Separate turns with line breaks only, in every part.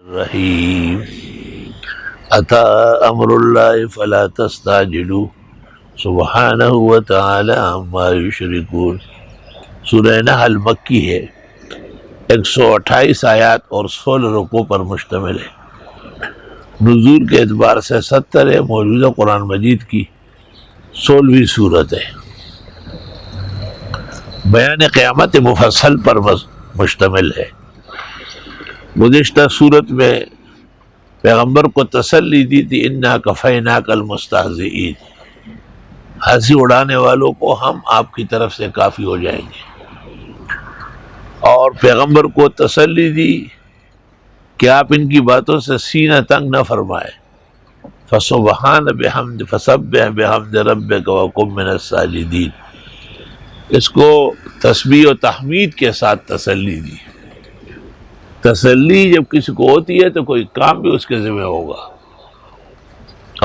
الرحیم اتی امر اللہ فلا تستعجلوا سبحانہ وتعالی عما یشرکون۔ سورہ نحل مکی ہے، 128 آیات اور 16 رکوع پر مشتمل ہے۔ نزول کے اعتبار سے 70 ہے، موجودہ قرآن مجید کی 16ویں صورت ہے۔ بیان قیامت مفصل پر مشتمل ہے۔ گزشتہ صورت میں پیغمبر کو تسلی دی تھی، انا کفیناک المستہزئین، ہنسی اڑانے والوں کو ہم آپ کی طرف سے کافی ہو جائیں گے، اور پیغمبر کو تسلی دی کہ آپ ان کی باتوں سے سینہ تنگ نہ فرمائے۔ فسبح بحمد ربک وکن من الساجدین، اس کو تسبیح و تحمید کے ساتھ تسلی دی۔ تسلی جب کسی کو ہوتی ہے تو کوئی کام بھی اس کے ذمہ ہوگا۔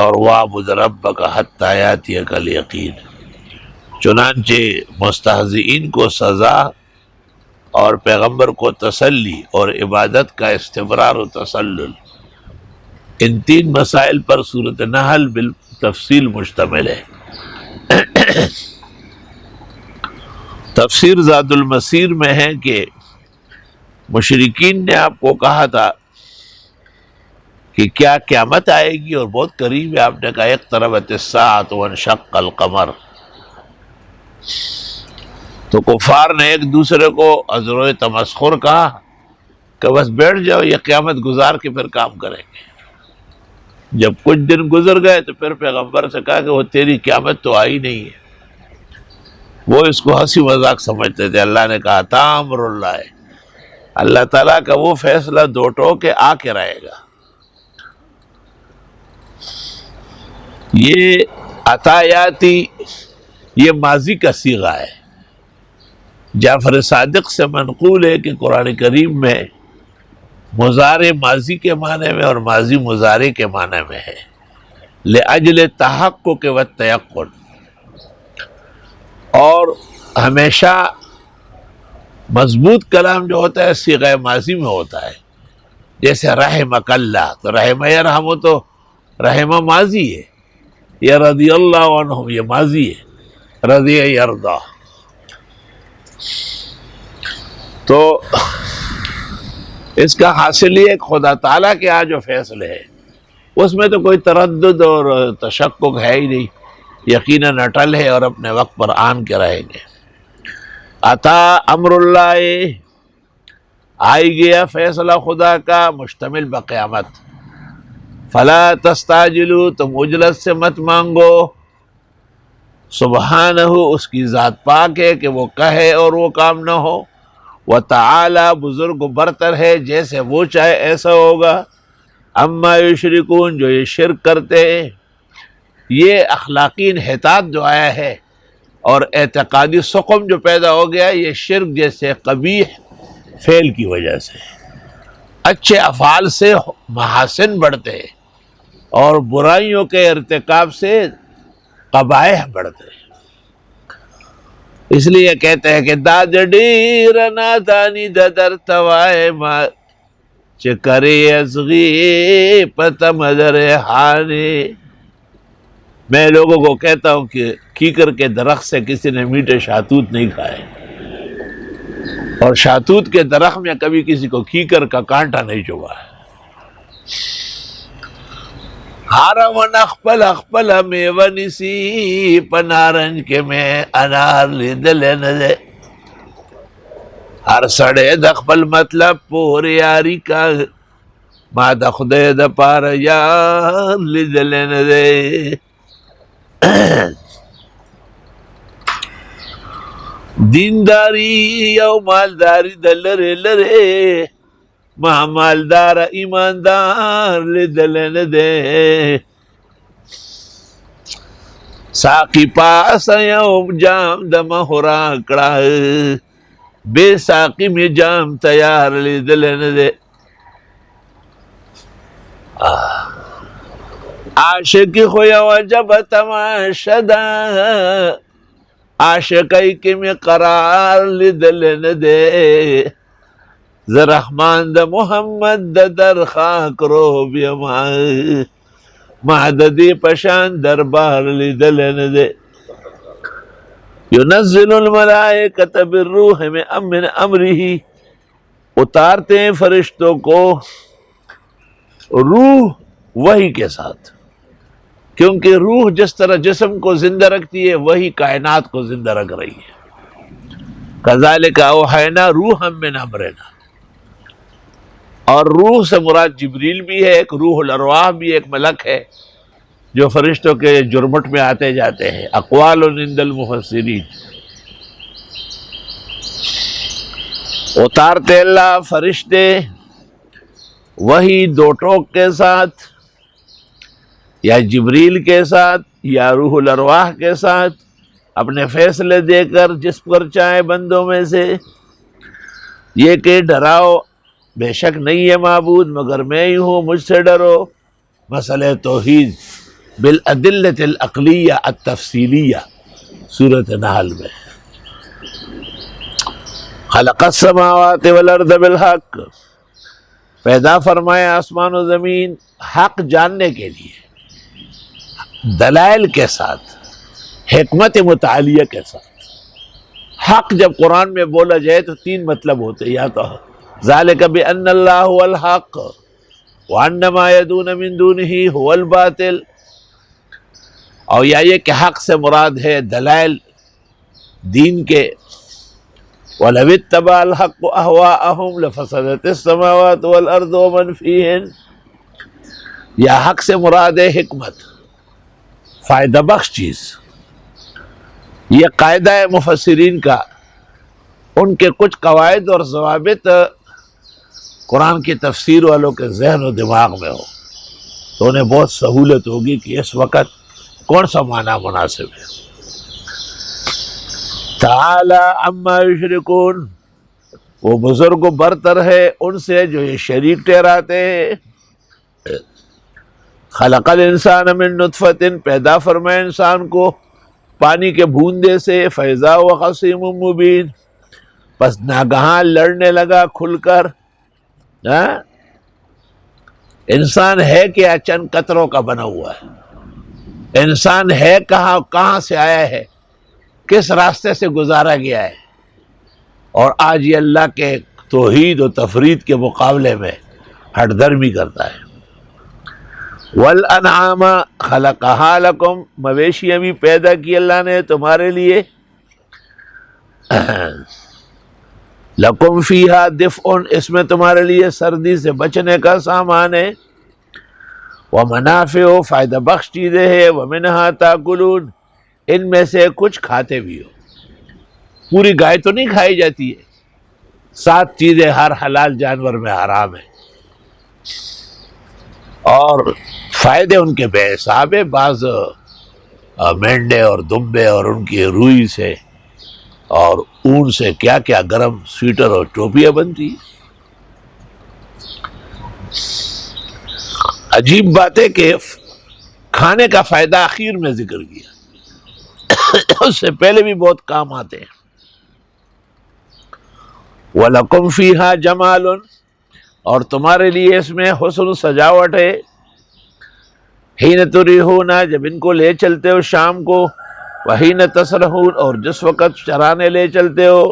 اور وَاعْبُدْ رَبَّكَ حَتَّىٰ يَأْتِيَكَ الْيَقِينُ، چنانچہ مستہزئین کو سزا اور پیغمبر کو تسلی اور عبادت کا استمرار و تسلل، ان تین مسائل پر سورۃ نحل بالتفصیل مشتمل ہے۔ تفسیر زاد المسیر میں ہے کہ مشرکین نے آپ کو کہا تھا کہ کیا قیامت آئے گی، اور بہت قریب ہے۔ آپ نے کہا اقتربت الساعۃ وانشق القمر، تو کفار نے ایک دوسرے کو عذر تمسخر کہا کہ بس بیٹھ جاؤ، یہ قیامت گزار کے پھر کام کریں گے۔ جب کچھ دن گزر گئے تو پھر پیغمبر سے کہا کہ وہ تیری قیامت تو آئی نہیں ہے۔ وہ اس کو ہنسی مذاق سمجھتے تھے۔ اللہ نے کہا تا امر اللہ ہے، اللہ تعالیٰ کا وہ فیصلہ دو ٹوکے آ کے رہے گا۔ یہ عطایاتی، یہ ماضی کا صیغہ ہے۔ جعفر صادق سے منقول ہے کہ قرآن کریم میں مضارع ماضی کے معنی میں اور ماضی مضارع کے معنی میں ہے، لأجل تحقق والتیقن، اور ہمیشہ مضبوط کلام جو ہوتا ہے صیغہ ماضی میں ہوتا ہے۔ جیسے رحمک اللہ، تو رحم یرحم تو رحمہ ماضی ہے، یا رضی اللہ عنہم یہ ماضی ہے، رضی یرضا۔ تو اس کا حاصل یہ خدا تعالیٰ کے آج جو فیصلے ہیں اس میں تو کوئی تردد اور تشکک ہے ہی نہیں، یقیناً اٹل ہے اور اپنے وقت پر آن کے رہیں گے۔ عطا امر اللہ، آئی گیا فیصلہ خدا کا مشتمل بقیامت۔ فلا تستعجلوا، تم عجلت سے مت مانگو۔ سبحانہ، اس کی ذات پاک ہے کہ وہ کہے اور وہ کام نہ ہو۔ وتعالی، بزرگ و برتر ہے، جیسے وہ چاہے ایسا ہوگا۔ اما یشرکون، جو یہ شرک کرتے ہیں، یہ اخلاقی انحطاط جو آیا ہے اور اعتقادی سقم جو پیدا ہو گیا، یہ شرک جیسے قبیح فعل کی وجہ سے۔ اچھے افعال سے محاسن بڑھتے ہیں اور برائیوں کے ارتکاب سے قبائح بڑھتے ہیں۔ اس لیے کہتے ہیں کہ داد ڈیر نادانی ددر توائے ما چکرے ازغی پتہ مدر حانے۔ میں لوگوں کو کہتا ہوں کہ کیکر کے درخت سے کسی نے میٹھے شاتوت نہیں کھائے، اور شاتوت کے درخت میں کبھی کسی کو کیکر کا کانٹا نہیں چبھا ہے۔ ہارون اخپل میونسی پنارنج کے میں انار لیدل نده، ہر سڑے دخپل مطلب پور یاری کا، ما د خدای د پاره یار لیدل نده۔ دینداری یو مالداری د لره لره، ما مالدار ایماندار لیدل نده۔ ساقی پاس یو جام د مہورا کڑا، بے ساقی میں جام تیار لیدل نده۔ عاشقی خو یو عجب تماشا دا، عاشقی کی میں قرار لیدل نده۔ زرحمان د محمد د درخاک رو بیما مددی پشان دربار لیدل نده ینزل الملائکۃ بالروح من امرہ اتارتے ہیں فرشتوں کو روح وحی کے ساتھ، کیونکہ روح جس طرح جسم کو زندہ رکھتی ہے وہی کائنات کو زندہ رکھ رہی ہے۔ کذالک اوحینا روحا من امرنا، اور روح سے مراد جبریل بھی ہے، ایک روح الارواح بھی ایک ملک ہے جو فرشتوں کے جرمٹ میں آتے جاتے ہیں۔ اقوال عند المفسرین، اتارتے اللہ فرشتے وہی دو ٹوک کے ساتھ یا جبریل کے ساتھ یا روح الارواح کے ساتھ، اپنے فیصلے دے کر جس پر چاہے بندوں میں سے، یہ کہ ڈراؤ بے شک نہیں ہے معبود مگر میں ہی ہوں، مجھ سے ڈرو۔ مسئلہ توحید بالادلۃ العقلیہ التفصیلیہ سورۃ نحل میں۔ خلق السماوات والارض بالحق، پیدا فرمایا آسمان و زمین حق جاننے کے لیے، دلائل کے ساتھ، حکمت متعالیہ کے ساتھ۔ حق جب قرآن میں بولا جائے تو تین مطلب ہوتے ہیں، یا تو ذالک بأن اللہ هو الحق وأن ما يدعون من دونه هو الباطل، اور یا یہ کہ حق سے مراد ہے دلائل دین کے، وَلَوِ اتَّبَعَ الْحَقُّ أَهْوَاءَهُمْ لَفَسَدَتِ السَّمَاوَاتُ وَالْأَرْضُ وَمَنْ فِيهِنَّ، یا حق سے مراد ہے حکمت، فائدہ بخش چیز۔ یہ قاعدہ ہے مفسرین کا، ان کے کچھ قواعد اور ضوابط قرآن کی تفسیر والوں کے ذہن و دماغ میں ہو تو انہیں بہت سہولت ہوگی کہ اس وقت کون سا معنی مناسب ہے۔ تعالی عما یشرکون، وہ بزرگ و برتر ہے ان سے جو یہ شریک ٹھہراتے ہیں۔ خلق الانسان من نطفۃ، پیدا فرمائے انسان کو پانی کے بوندے سے، فاذا هو خصیم مبین، پس ناگہاں لڑنے لگا کھل کر۔ انسان ہے کیا؟ چند قطروں کا بنا ہوا ہے۔ انسان ہے کہاں سے آیا ہے، کس راستے سے گزارا گیا ہے، اور آج یہ اللہ کے توحید و تفرید کے مقابلے میں ہٹ درمی کرتا ہے۔ والانعام خلقہا لکم، مویشیاں بھی پیدا کی اللہ نے تمہارے لیے۔ لکم فیہا دفء، اس میں تمہارے لیے سردی سے بچنے کا سامان ہے۔ ومنافع، فائدہ بخش چیزیں ہیں۔ ومنہا تاکلون، ان میں سے کچھ کھاتے بھی ہو۔ پوری گائے تو نہیں کھائی جاتی ہے، 7 چیزیں ہر حلال جانور میں حرام ہیں، اور فائدے ان کے بے حساب ہے۔ بعض مینڈے اور دمبے اور ان کی روئی سے اور اون سے کیا کیا گرم سویٹر اور ٹوپیاں بنتی ہیں۔ عجیب بات ہے کہ کھانے کا فائدہ آخر میں ذکر کیا، اس سے پہلے بھی بہت کام آتے ہیں۔ وَلَكُمْ فِيهَا جَمَالٌ، اور تمہارے لیے اس میں حسن سجاوٹ ہے۔ حِينَ تُرِيحُونَ، جب ان کو لے چلتے ہو شام کو، وَحِينَ تَسْرَحُونَ، اور جس وقت چرانے لے چلتے ہو۔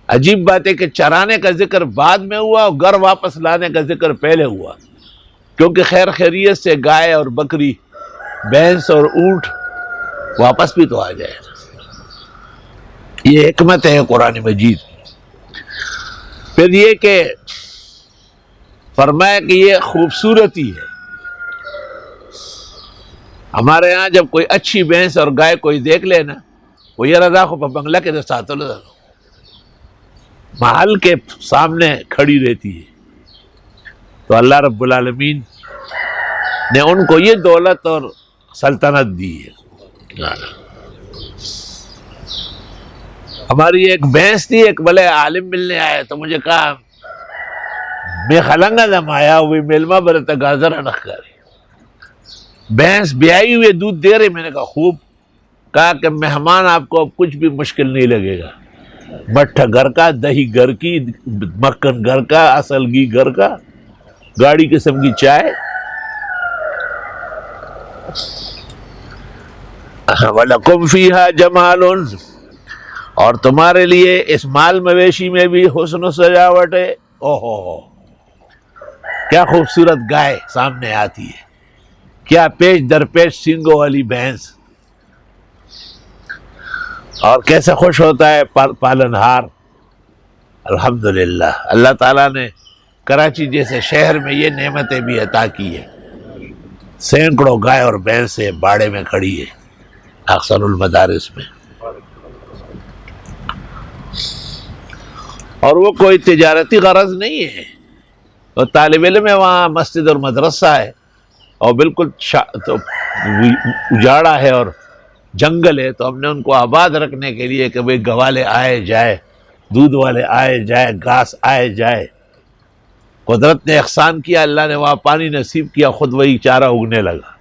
عجیب بات ہے کہ چرانے کا ذکر بعد میں ہوا اور گھر واپس لانے کا ذکر پہلے ہوا، کیونکہ خیر خیریت سے گائے اور بکری، بھینس اور اونٹ واپس بھی تو آ جائے۔ یہ حکمت ہے قرآن مجید۔ پھر یہ کہ فرمایا کہ یہ خوبصورتی ہے۔ ہمارے ہاں جب کوئی اچھی بھینس اور گائے کوئی دیکھ لے نا، وہ یہ رضا کو بنگلہ کے ساتھ محل کے سامنے کھڑی رہتی ہے، تو اللہ رب العالمین نے ان کو یہ دولت اور سلطنت دی ہے۔ ہماری ایک بھینس تھی، ایک بلے عالم ملنے آیا تو مجھے کہا میں خلنگا دم آیا ہوئی میلما برتا گازر نخکاری، بھینس بیائی ہوئے دودھ دے رہے۔ میں نے کہا خوب، کہا کہ مہمان آپ کو اب کچھ بھی مشکل نہیں لگے گا، مٹھا گھر کا، دہی گھر کی، مکھن گھر کا، اصل گھی گھر کا، گاڑی قسم کی چائے. وَلَكُمْ فِيهَا جَمَالٌ، اور تمہارے لیے اس مال مویشی میں بھی حسن و سجاوٹ ہے. اوہو، کیا خوبصورت گائے سامنے آتی ہے، کیا پیش در پیش سینگوں والی بھینس، اور کیسے خوش ہوتا ہے پالنہار. الحمدللہ اللہ تعالیٰ نے کراچی جیسے شہر میں یہ نعمتیں بھی عطا کی ہے. سینکڑوں گائے اور بھینسیں باڑے میں کھڑی ہے احسن المدارس میں، اور وہ کوئی تجارتی غرض نہیں ہے. اور طالب علم ہے، وہاں مسجد اور مدرسہ ہے، اور بالکل اجاڑا ہے اور جنگل ہے، تو ہم نے ان کو آباد رکھنے کے لیے کہ بھئی گوالے آئے جائے، دودھ والے آئے جائے، گھاس آئے جائے. قدرت نے احسان کیا، اللہ نے وہاں پانی نصیب کیا، خود وہی چارہ اگنے لگا.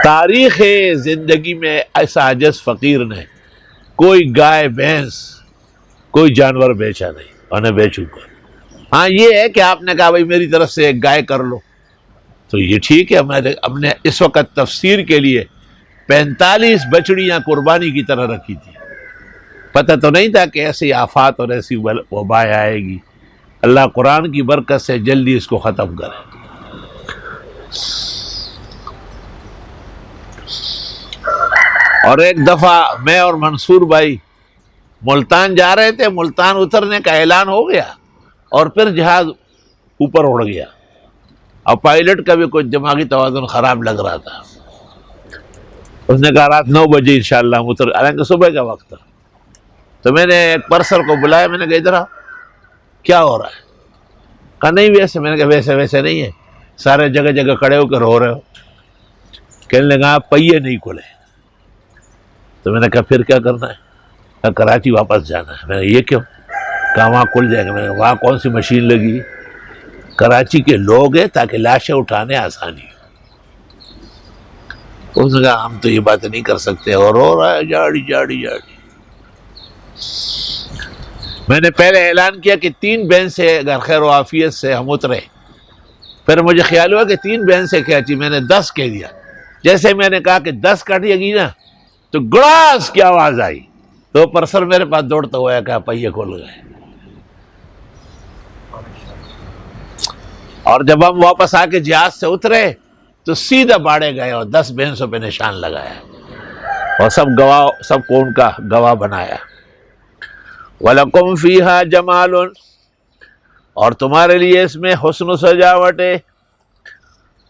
تاریخ زندگی میں ایسا عجز فقیر نے کوئی گائے بھینس کوئی جانور بیچا نہیں، اور نہ بیچوں گا. ہاں یہ ہے کہ آپ نے کہا بھائی میری طرف سے ایک گائے کر لو، تو یہ ٹھیک ہے. میں نے ہم نے اس وقت تفسیر کے لیے 45 بچڑیاں قربانی کی طرح رکھی تھی. پتہ تو نہیں تھا کہ ایسی آفات اور ایسی وبا آئے گی. اللہ قرآن کی برکت سے جلدی اس کو ختم کرے. اور ایک دفعہ میں اور منصور بھائی ملتان جا رہے تھے، ملتان اترنے کا اعلان ہو گیا اور پھر جہاز اوپر اڑ گیا، اور پائلٹ کا بھی کچھ دماغی توازن خراب لگ رہا تھا. اس نے کہا رات 9 بجے انشاءاللہ ہم اتر، حالانکہ صبح کا وقت تھا. تو میں نے ایک پرسر کو بلایا، میں نے کہا ادھر آؤ، کیا ہو رہا ہے؟ کہا نہیں ویسے. میں نے کہا ویسے نہیں ہے، سارے جگہ جگہ کھڑے ہو کر رو رہے ہو. کہنے لگا پہیے نہیں کھلے. تو میں نے کہا پھر کیا کرنا ہے؟ کہا کراچی واپس جانا ہے. میں نے یہ کیوں؟ کہا وہاں کھل جائے گا. میں نے کہا وہاں کون سی مشین لگی؟ کراچی کے لوگ ہیں تاکہ لاشیں اٹھانے آسانی ہو. اس نے کہا ہم تو یہ بات نہیں کر سکتے، اور رو رہا ہے جاڑی جاڑی جاڑی. میں نے پہلے اعلان کیا کہ 3 بھینسیں اگر خیر و عافیت سے ہم اترے. پھر مجھے خیال ہوا کہ 3 بھینسیں کیا چاہیے، میں نے 10 کہہ دیا. جیسے میں نے کہا کہ 10 کاٹیے گی نا، تو گڑاس کی آواز آئی، تو پرسر میرے پاس دوڑتا ہوا کہا پہیے کھول گئے. اور جب ہم واپس آ کے جہاز سے اترے تو سیدھا باڑے گئے اور 10 بھینسوں پہ نشان لگایا، اور سب کو ان کا گواہ بنایا. وَلَكُمْ فِيهَا جَمَالٌ، اور تمہارے لیے اس میں حسن و سجاوٹ ہے.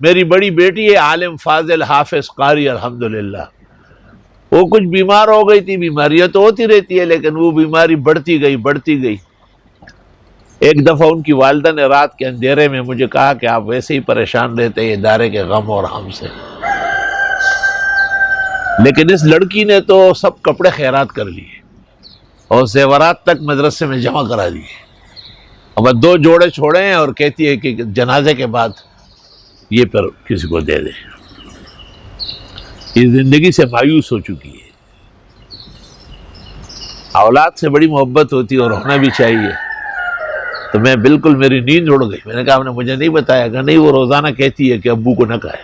میری بڑی بیٹی ہے، عالم فاضل حافظ قاری الحمدللہ. وہ کچھ بیمار ہو گئی تھی، بیماریاں تو ہوتی رہتی ہے، لیکن وہ بیماری بڑھتی گئی. ایک دفعہ ان کی والدہ نے رات کے اندھیرے میں مجھے کہا کہ آپ ویسے ہی پریشان رہتے ہیں ادارے کے غم اور ہم سے، لیکن اس لڑکی نے تو سب کپڑے خیرات کر لیے اور زیورات تک مدرسے میں جمع کرا دیے. اب 2 جوڑے چھوڑے ہیں اور کہتی ہے کہ جنازے کے بعد یہ پر کسی کو دے دیں. یہ زندگی سے مایوس ہو چکی ہے. اولاد سے بڑی محبت ہوتی ہے اور ہونا بھی چاہیے. تو میں بالکل میری نیند اڑ گئی. میں نے کہا آپ نے مجھے نہیں بتایا؟ کہ نہیں، وہ روزانہ کہتی ہے کہ ابو کو نہ کہے.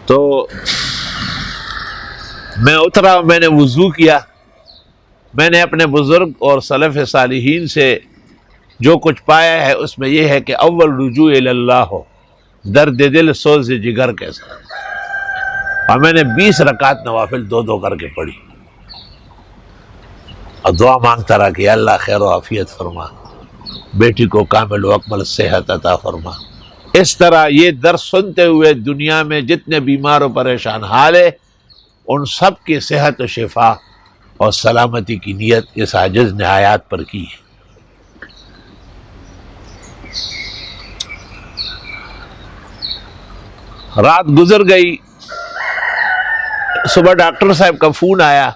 تو میں اترا، میں نے وضو کیا. میں نے اپنے بزرگ اور سلف صالحین سے جو کچھ پایا ہے اس میں یہ ہے کہ اول رجوع الی اللہ ہو، درد دل سوز جگر کے ساتھ. اور میں نے 20 رکعت نوافل 2 کر کے پڑھی اور دعا مانگتا رہا کہ اللہ خیر و عافیت فرما، بیٹی کو کامل و اکمل صحت عطا فرما. اس طرح یہ درس سنتے ہوئے دنیا میں جتنے بیمار و پریشان حال ہے ان سب کی صحت و شفا اور سلامتی کی نیت اس عاجز نے آیات پر کی ہے. رات گزر گئی، صبح ڈاکٹر صاحب کا فون آیا،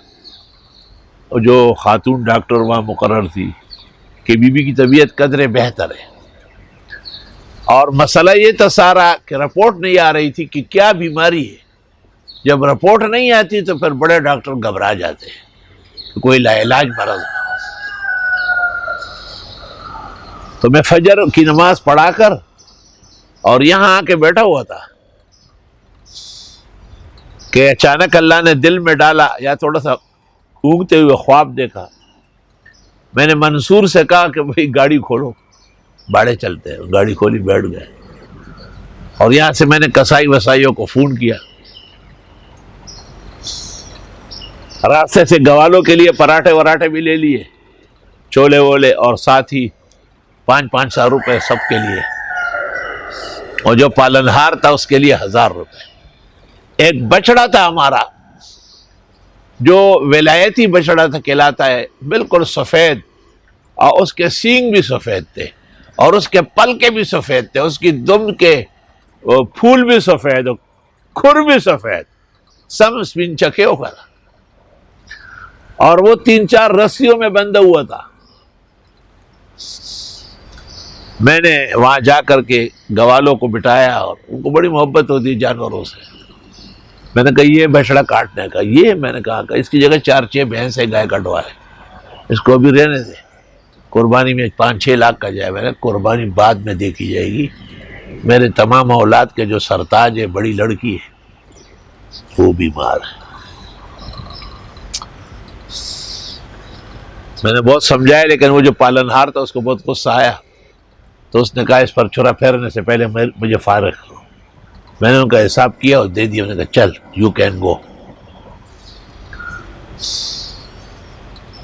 جو خاتون ڈاکٹر وہاں مقرر تھی، کہ بی بی کی طبیعت قدرے بہتر ہے. اور مسئلہ یہ تھا سارا کہ رپورٹ نہیں آ رہی تھی کہ کیا بیماری ہے. جب رپورٹ نہیں آتی تو پھر بڑے ڈاکٹر گھبرا جاتے ہیں کہ کوئی لا علاج مرض نہ ہو۔ تو میں فجر کی نماز پڑھا کر اور یہاں آ کے بیٹھا ہوا تھا کہ اچانک اللہ نے دل میں ڈالا یا تھوڑا سا اونگتے ہوئے خواب دیکھا۔ میں نے منصور سے کہا کہ بھئی گاڑی کھولو، باڑے چلتے ہیں۔ گاڑی کھولی، بیٹھ گئے، اور یہاں سے میں نے کسائی وسائیوں کو فون کیا، راستے سے گوالوں کے لیے پراٹھے وراٹھے بھی لے لیے، چولے وولے، اور ساتھ ہی 500 روپے سب کے لیے، اور جو پالنہار تھا اس کے لیے 1000 روپے۔ ایک بچڑا تھا ہمارا جو ولایتی بچڑا تھا کہلاتا ہے، بالکل سفید، اور اس کے سینگ بھی سفید تھے، اور اس کے پل کے بھی سفید تھے، اس کی دم کے پھول بھی سفید، کھر بھی سفید، سب سپین چکے ہوا تھا، اور وہ 3-4 رسیوں میں بندھا ہوا تھا۔ میں نے وہاں جا کر کے گوالوں کو بٹھایا، اور ان کو بڑی محبت ہوتی ہے جانوروں سے۔ میں نے کہا یہ بچڑا کاٹنے کا، یہ میں نے کہا کہ اس کی جگہ 4-6 بھینس گائے کٹوائے، اس کو بھی رہنے دے، قربانی میں 5-6 لاکھ کا جائے۔ میں نے قربانی بعد میں دیکھی جائے گی، میرے تمام اولاد کے جو سرتاج ہے، بڑی لڑکی ہے، وہ بیمار ہے۔ میں نے بہت سمجھایا، لیکن وہ جو پالنہار تھا اس کو بہت غصہ آیا، تو اس نے کہا اس پر چھرا پھیرنے سے پہلے مجھے فارغ کرو۔ میں نے ان کا حساب کیا اور دے دیا، میں نے کہا چل یو کین گو۔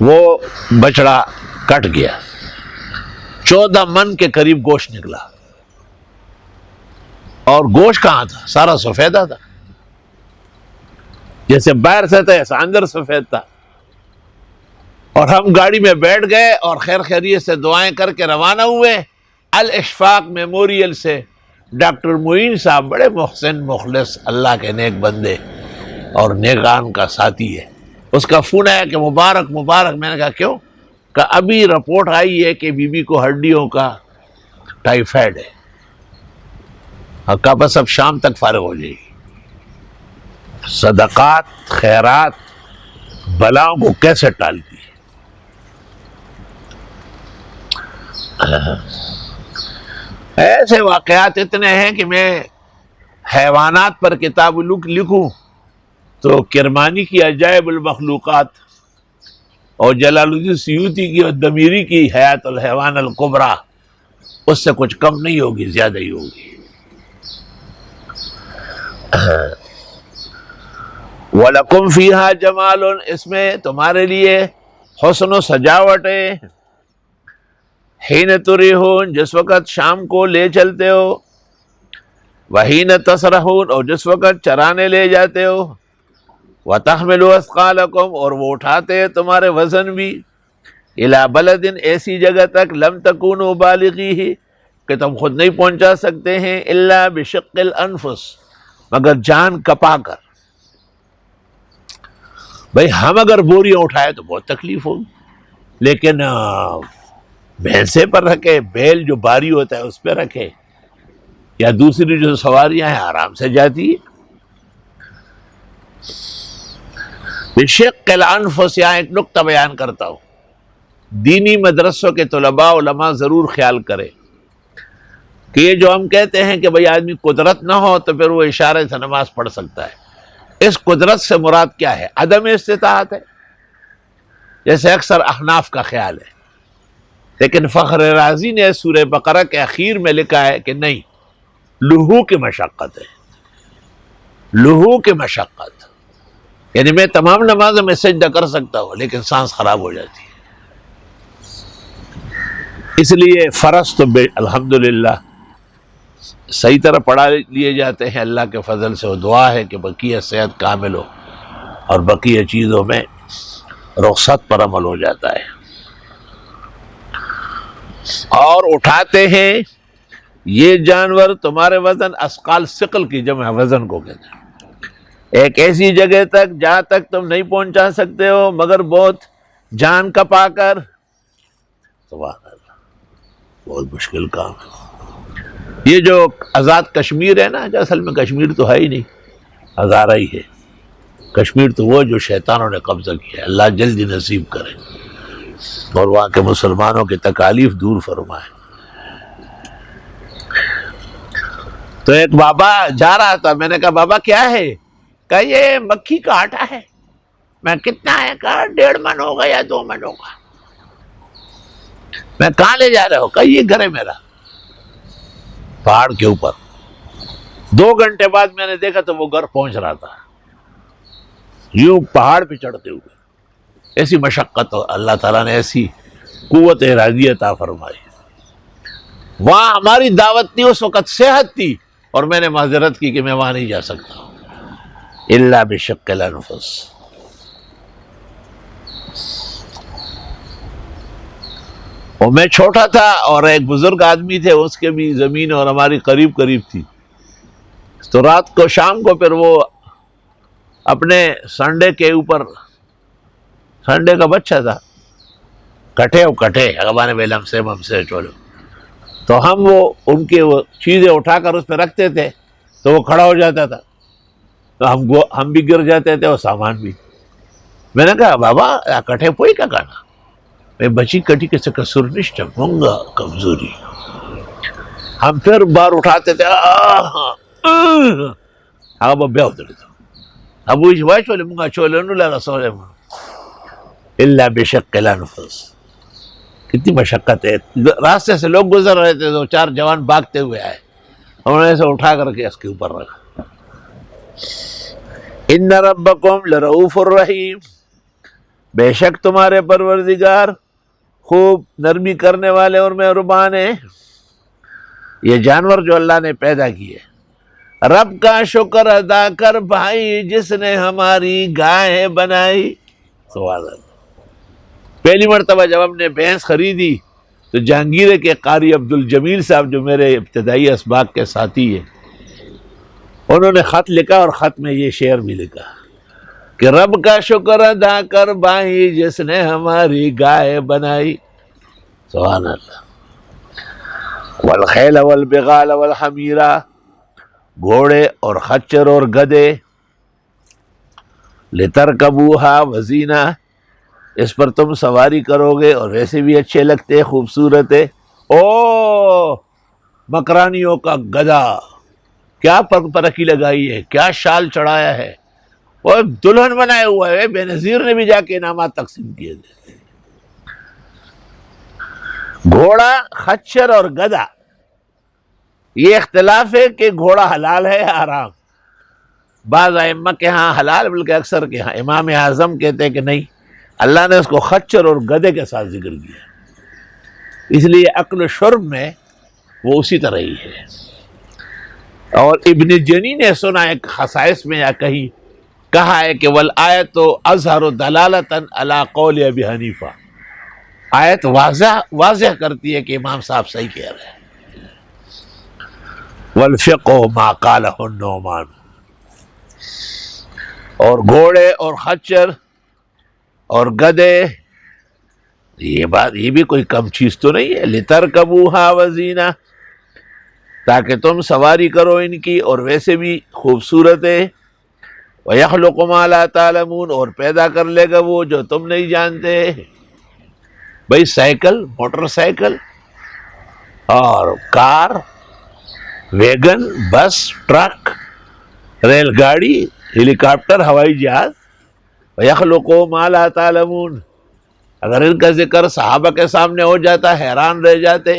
وہ بچڑا کٹ گیا، 14 من کے قریب گوشت نکلا، اور گوشت کہاں تھا؟ سارا سفیدہ تھا، جیسے باہر سے تھا ایسا اندر سفید تھا۔ اور ہم گاڑی میں بیٹھ گئے اور خیر خیریت سے دعائیں کر کے روانہ ہوئے۔ الاشفاق میموریل سے ڈاکٹر معین صاحب بڑے محسن مخلص اللہ کے نیک بندے اور نیکان کا ساتھی ہے، اس کا فون آیا کہ مبارک مبارک۔ میں نے کہا کیوں؟ کہ ابھی رپورٹ آئی ہے کہ بی بی کو ہڈیوں کا ٹائیفائڈ ہے، اور کہا بس اب شام تک فارغ ہو جائے گی۔ صدقات خیرات بلاؤں کو کیسے ٹالتی ہے۔ ایسے واقعات اتنے ہیں کہ میں حیوانات پر کتاب لکھوں تو کرمانی کی عجائب المخلوقات اور جلال الدین سیوطی کی اور دمیری کی حیات الحیوان الکبریٰ اس سے کچھ کم نہیں ہوگی، زیادہ ہی ہوگی۔ وَلَكُمْ فِيهَا جَمَالٌ، اس میں تمہارے لیے حسن و سجاوٹ ہے۔ حین تریحون، جس وقت شام کو لے چلتے ہو، وحین تسرحون، اور جس وقت چرانے لے جاتے ہو، وتحملوا اثقالکم، اور وہ اٹھاتے ہیں تمہارے وزن بھی، الی بلد، ایسی جگہ تک، لم تکونوا بالغیہ، کہ تم خود نہیں پہنچا سکتے ہیں، الا بشق الانفس، مگر جان کپا کر۔ بھئی ہم اگر بوریاں اٹھائے تو بہت تکلیف ہوگی، لیکن بھینسے پر رکھے، بیل جو باری ہوتا ہے اس پہ رکھے، یا دوسری جو سواریاں ہیں آرام سے جاتی ہے۔ بشق الانفس، یہاں ایک نقطہ بیان کرتا ہوں، دینی مدرسوں کے طلباء علماء ضرور خیال کریں کہ یہ جو ہم کہتے ہیں کہ بھئی آدمی قدرت نہ ہو تو پھر وہ اشارے سے نماز پڑھ سکتا ہے، اس قدرت سے مراد کیا ہے؟ عدم استطاعت ہے، جیسے اکثر احناف کا خیال ہے، لیکن فخر رازی نے سورہ بقرہ کے اخیر میں لکھا ہے کہ نہیں، لہو کی مشقت ہے، لہو کی مشقت، یعنی میں تمام نمازوں میں سجدہ کر سکتا ہوں لیکن سانس خراب ہو جاتی ہے۔ اس لیے فرض تو الحمدللہ صحیح طرح پڑھا لیے جاتے ہیں، اللہ کے فضل سے، وہ دعا ہے کہ بقیہ صحت کامل ہو اور بقیہ چیزوں میں رخصت پر عمل ہو جاتا ہے۔ اور اٹھاتے ہیں یہ جانور تمہارے وزن، اثقال ثقل کی جمع وزن کو کہتے ہیں، ایک ایسی جگہ تک جہاں تک تم نہیں پہنچا سکتے ہو مگر بہت جان کپا کر۔ سبحان اللہ، بہت مشکل کام ہے۔ یہ جو آزاد کشمیر ہے نا، جو اصل میں کشمیر تو ہے ہی نہیں، ہزارہ ہی ہے، کشمیر تو وہ جو شیطانوں نے قبضہ کیا ہے، اللہ جلدی نصیب کرے اور وہاں کے مسلمانوں کی تکالیف دور فرمائے۔ تو ایک بابا جا رہا تھا، میں نے کہا بابا کیا ہے؟ کہا یہ مکھی کا آٹا ہے۔ میں کتنا ہے؟ کہا 1.5 من ہوگا یا 2 من ہوگا۔ میں کہاں لے جا رہے ہو؟ کہا یہ گھر ہے میرا پہاڑ کے اوپر۔ 2 گھنٹے بعد میں نے دیکھا تو وہ گھر پہنچ رہا تھا، یوں پہاڑ پہ چڑھتے ہوئے۔ ایسی مشقت ہو، اللہ تعالیٰ نے ایسی قوت ارادی عطا فرمائی۔ وہاں ہماری دعوت تھی، اس وقت صحت تھی، اور میں نے معذرت کی کہ میں وہاں نہیں جا سکتا الا بشق الانفس۔ اور میں چھوٹا تھا اور ایک بزرگ آدمی تھے، اس کے بھی زمین اور ہماری قریب قریب تھی، تو رات کو شام کو پھر وہ اپنے سنڈے کے اوپر، سنڈے کا بچہ تھا، کٹے اگوانے بیلم سے مم سے چولو، تو ہم وہ ان کی وہ چیزیں اٹھا کر اس پہ رکھتے تھے تو وہ کھڑا ہو جاتا تھا، تو ہم بھی گر جاتے تھے اور سامان بھی۔ میں نے کہا بابا کٹے پوئی کا کہنا میں بچی کٹی کے سکسر نشت مونگا کمزوری۔ ہم پھر بار اٹھاتے تھے، اب بیاو دے تو اب وہ چولے مونگا چولے نو لگا سولے مونگا الا بشق الانفس۔ کتنی مشقت ہے۔ راستے سے لوگ گزر رہے تھے، 2-4 جوان بھاگتے ہوئے آئے، انہوں نے اسے اٹھا کر کے اس کے اوپر رکھا۔ ان ربکم لرؤوف الرحیم، بے شک تمہارے پروردگار خوب نرمی کرنے والے اور مہربان ہیں۔ یہ جانور جو اللہ نے پیدا کیے، رب کا شکر ادا کر بھائی جس نے ہماری گائے بنائی۔ سبحان اللہ۔ پہلی مرتبہ جب ہم نے بھینس خریدی تو جہانگیر کے قاری عبدالجمیل صاحب جو میرے ابتدائی اسباق کے ساتھی ہیں، انہوں نے خط لکھا اور خط میں یہ شعر بھی لکھا کہ رب کا شکر ادا کر بھائی جس نے ہماری گائے بنائی۔ سبحان اللہ۔ والخیل والبغال والحمیرہ، گھوڑے اور خچر اور گدے، لترکبوہا وزینہ، اس پر تم سواری کرو گے اور ویسے بھی اچھے لگتے، خوبصورت ہے۔ او مکرانیوں کا گدا، کیا پرکی لگائی ہے، کیا شال چڑھایا ہے، وہ دلہن بنائے ہوا ہے۔ بے نظیر نے بھی جا کے انعامات تقسیم کیے تھے۔ گھوڑا، خچر اور گدا، یہ اختلاف ہے کہ گھوڑا حلال ہے یا حرام۔ بعض ائمہ کے ہاں حلال، بلکہ اکثر کے ہاں امام اعظم کہتے ہیں کہ نہیں، اللہ نے اس کو خچر اور گدے کے ساتھ ذکر کیا، اس لیے عقل و شرب میں وہ اسی طرح ہی ہے۔ اور ابن جنی نے سنا ایک خصائص میں یا کہیں کہا ہے کہ والآیت اظہر دلالتا علی قول ابی حنیفہ، آیت واضح کرتی ہے کہ امام صاحب صحیح کہہ رہے ہیں۔ والفقہ ما قالہ النعمان، اور گھوڑے اور خچر اور گدے، یہ بھی کوئی کم چیز تو نہیں ہے۔ لترکبوہا وزینہ، تاکہ تم سواری کرو ان کی اور ویسے بھی خوبصورت ہے۔ وَيَخْلُقُ مَا لَا تَعْلَمُونَ، اور پیدا کر لے گا وہ جو تم نہیں جانتے۔ بھئی سائیکل، موٹر سائیکل اور کار، ویگن، بس، ٹرک، ریل گاڑی، ہیلی کاپٹر، ہوائی جہاز۔ وَيَخْلُقُ مَا لَا تَعْلَمُونَ، اگر ان کا ذکر صحابہ کے سامنے ہو جاتا حیران رہ جاتے۔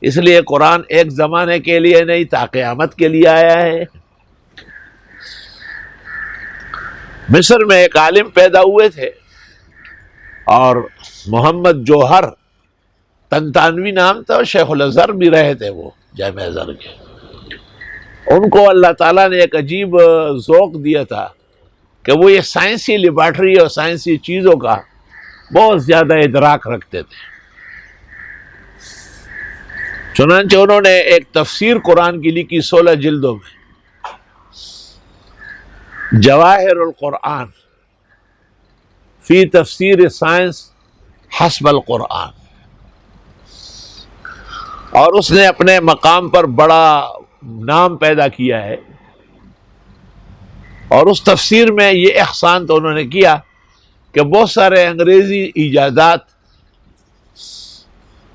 اس لیے قرآن ایک زمانے کے لیے نہیں تا قیامت کے لیے آیا ہے۔ مصر میں ایک عالم پیدا ہوئے تھے اور محمد جوہر تنتانوی نام تھا، اور شیخ الازہر بھی رہے تھے وہ جامع ازہر کے۔ ان کو اللہ تعالیٰ نے ایک عجیب ذوق دیا تھا کہ وہ یہ سائنسی لیبارٹری اور سائنسی چیزوں کا بہت زیادہ ادراک رکھتے تھے۔ چنانچہ انہوں نے ایک تفسیر قرآن کی لکھی 16 جلدوں میں، جواہر القرآن فی تفسیر سائنس حسب القرآن، اور اس نے اپنے مقام پر بڑا نام پیدا کیا ہے۔ اور اس تفسیر میں یہ احسان تو انہوں نے کیا کہ بہت سارے انگریزی ایجادات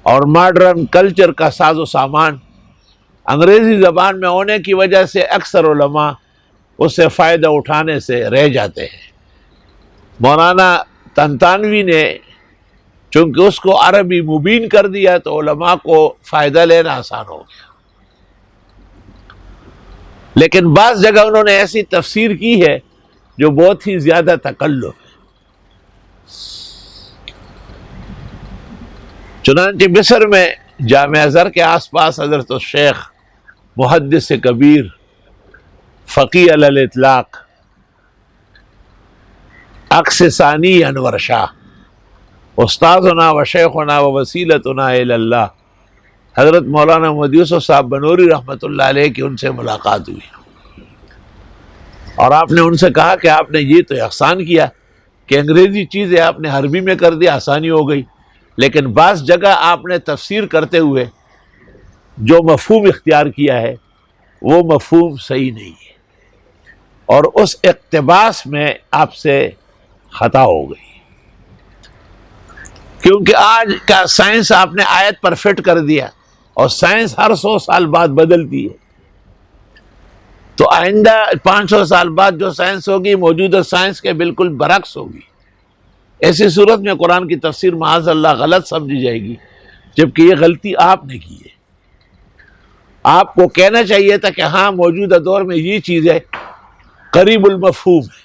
اور ماڈرن کلچر کا ساز و سامان انگریزی زبان میں ہونے کی وجہ سے اکثر علماء اس سے فائدہ اٹھانے سے رہ جاتے ہیں۔ مولانا طنطاوی نے چونکہ اس کو عربی مبین کر دیا تو علماء کو فائدہ لینا آسان ہو گیا، لیکن بعض جگہ انہوں نے ایسی تفسیر کی ہے جو بہت ہی زیادہ تکلف ہے۔ چنانچہ مصر میں جامع ازہر کے آس پاس حضرت الشیخ محدث کبیر فقیہ علی الاطلاق عکس ثانی انور شاہ استاذنا و شیخنا و وسیلتنا الی اللہ حضرت مولانا محمد یوسف صاحب بنوری رحمۃ اللہ علیہ کی ان سے ملاقات ہوئی، اور آپ نے ان سے کہا کہ آپ نے یہ تو احسان کیا کہ انگریزی چیزیں آپ نے عربی میں کر دی، آسانی ہو گئی، لیکن بعض جگہ آپ نے تفسیر کرتے ہوئے جو مفہوم اختیار کیا ہے وہ مفہوم صحیح نہیں ہے، اور اس اقتباس میں آپ سے خطا ہو گئی، کیونکہ آج کا سائنس آپ نے آیت پر فٹ کر دیا، اور سائنس ہر 100 سال بعد بدلتی ہے، تو آئندہ 500 سال بعد جو سائنس ہوگی موجودہ سائنس کے بالکل برعکس ہوگی۔ ایسی صورت میں قرآن کی تفسیر معاذ اللہ غلط سمجھی جائے گی، جبکہ یہ غلطی آپ نے کی ہے۔ آپ کو کہنا چاہیے تھا کہ ہاں موجودہ دور میں یہ چیز ہے قریب المفہوم ہے۔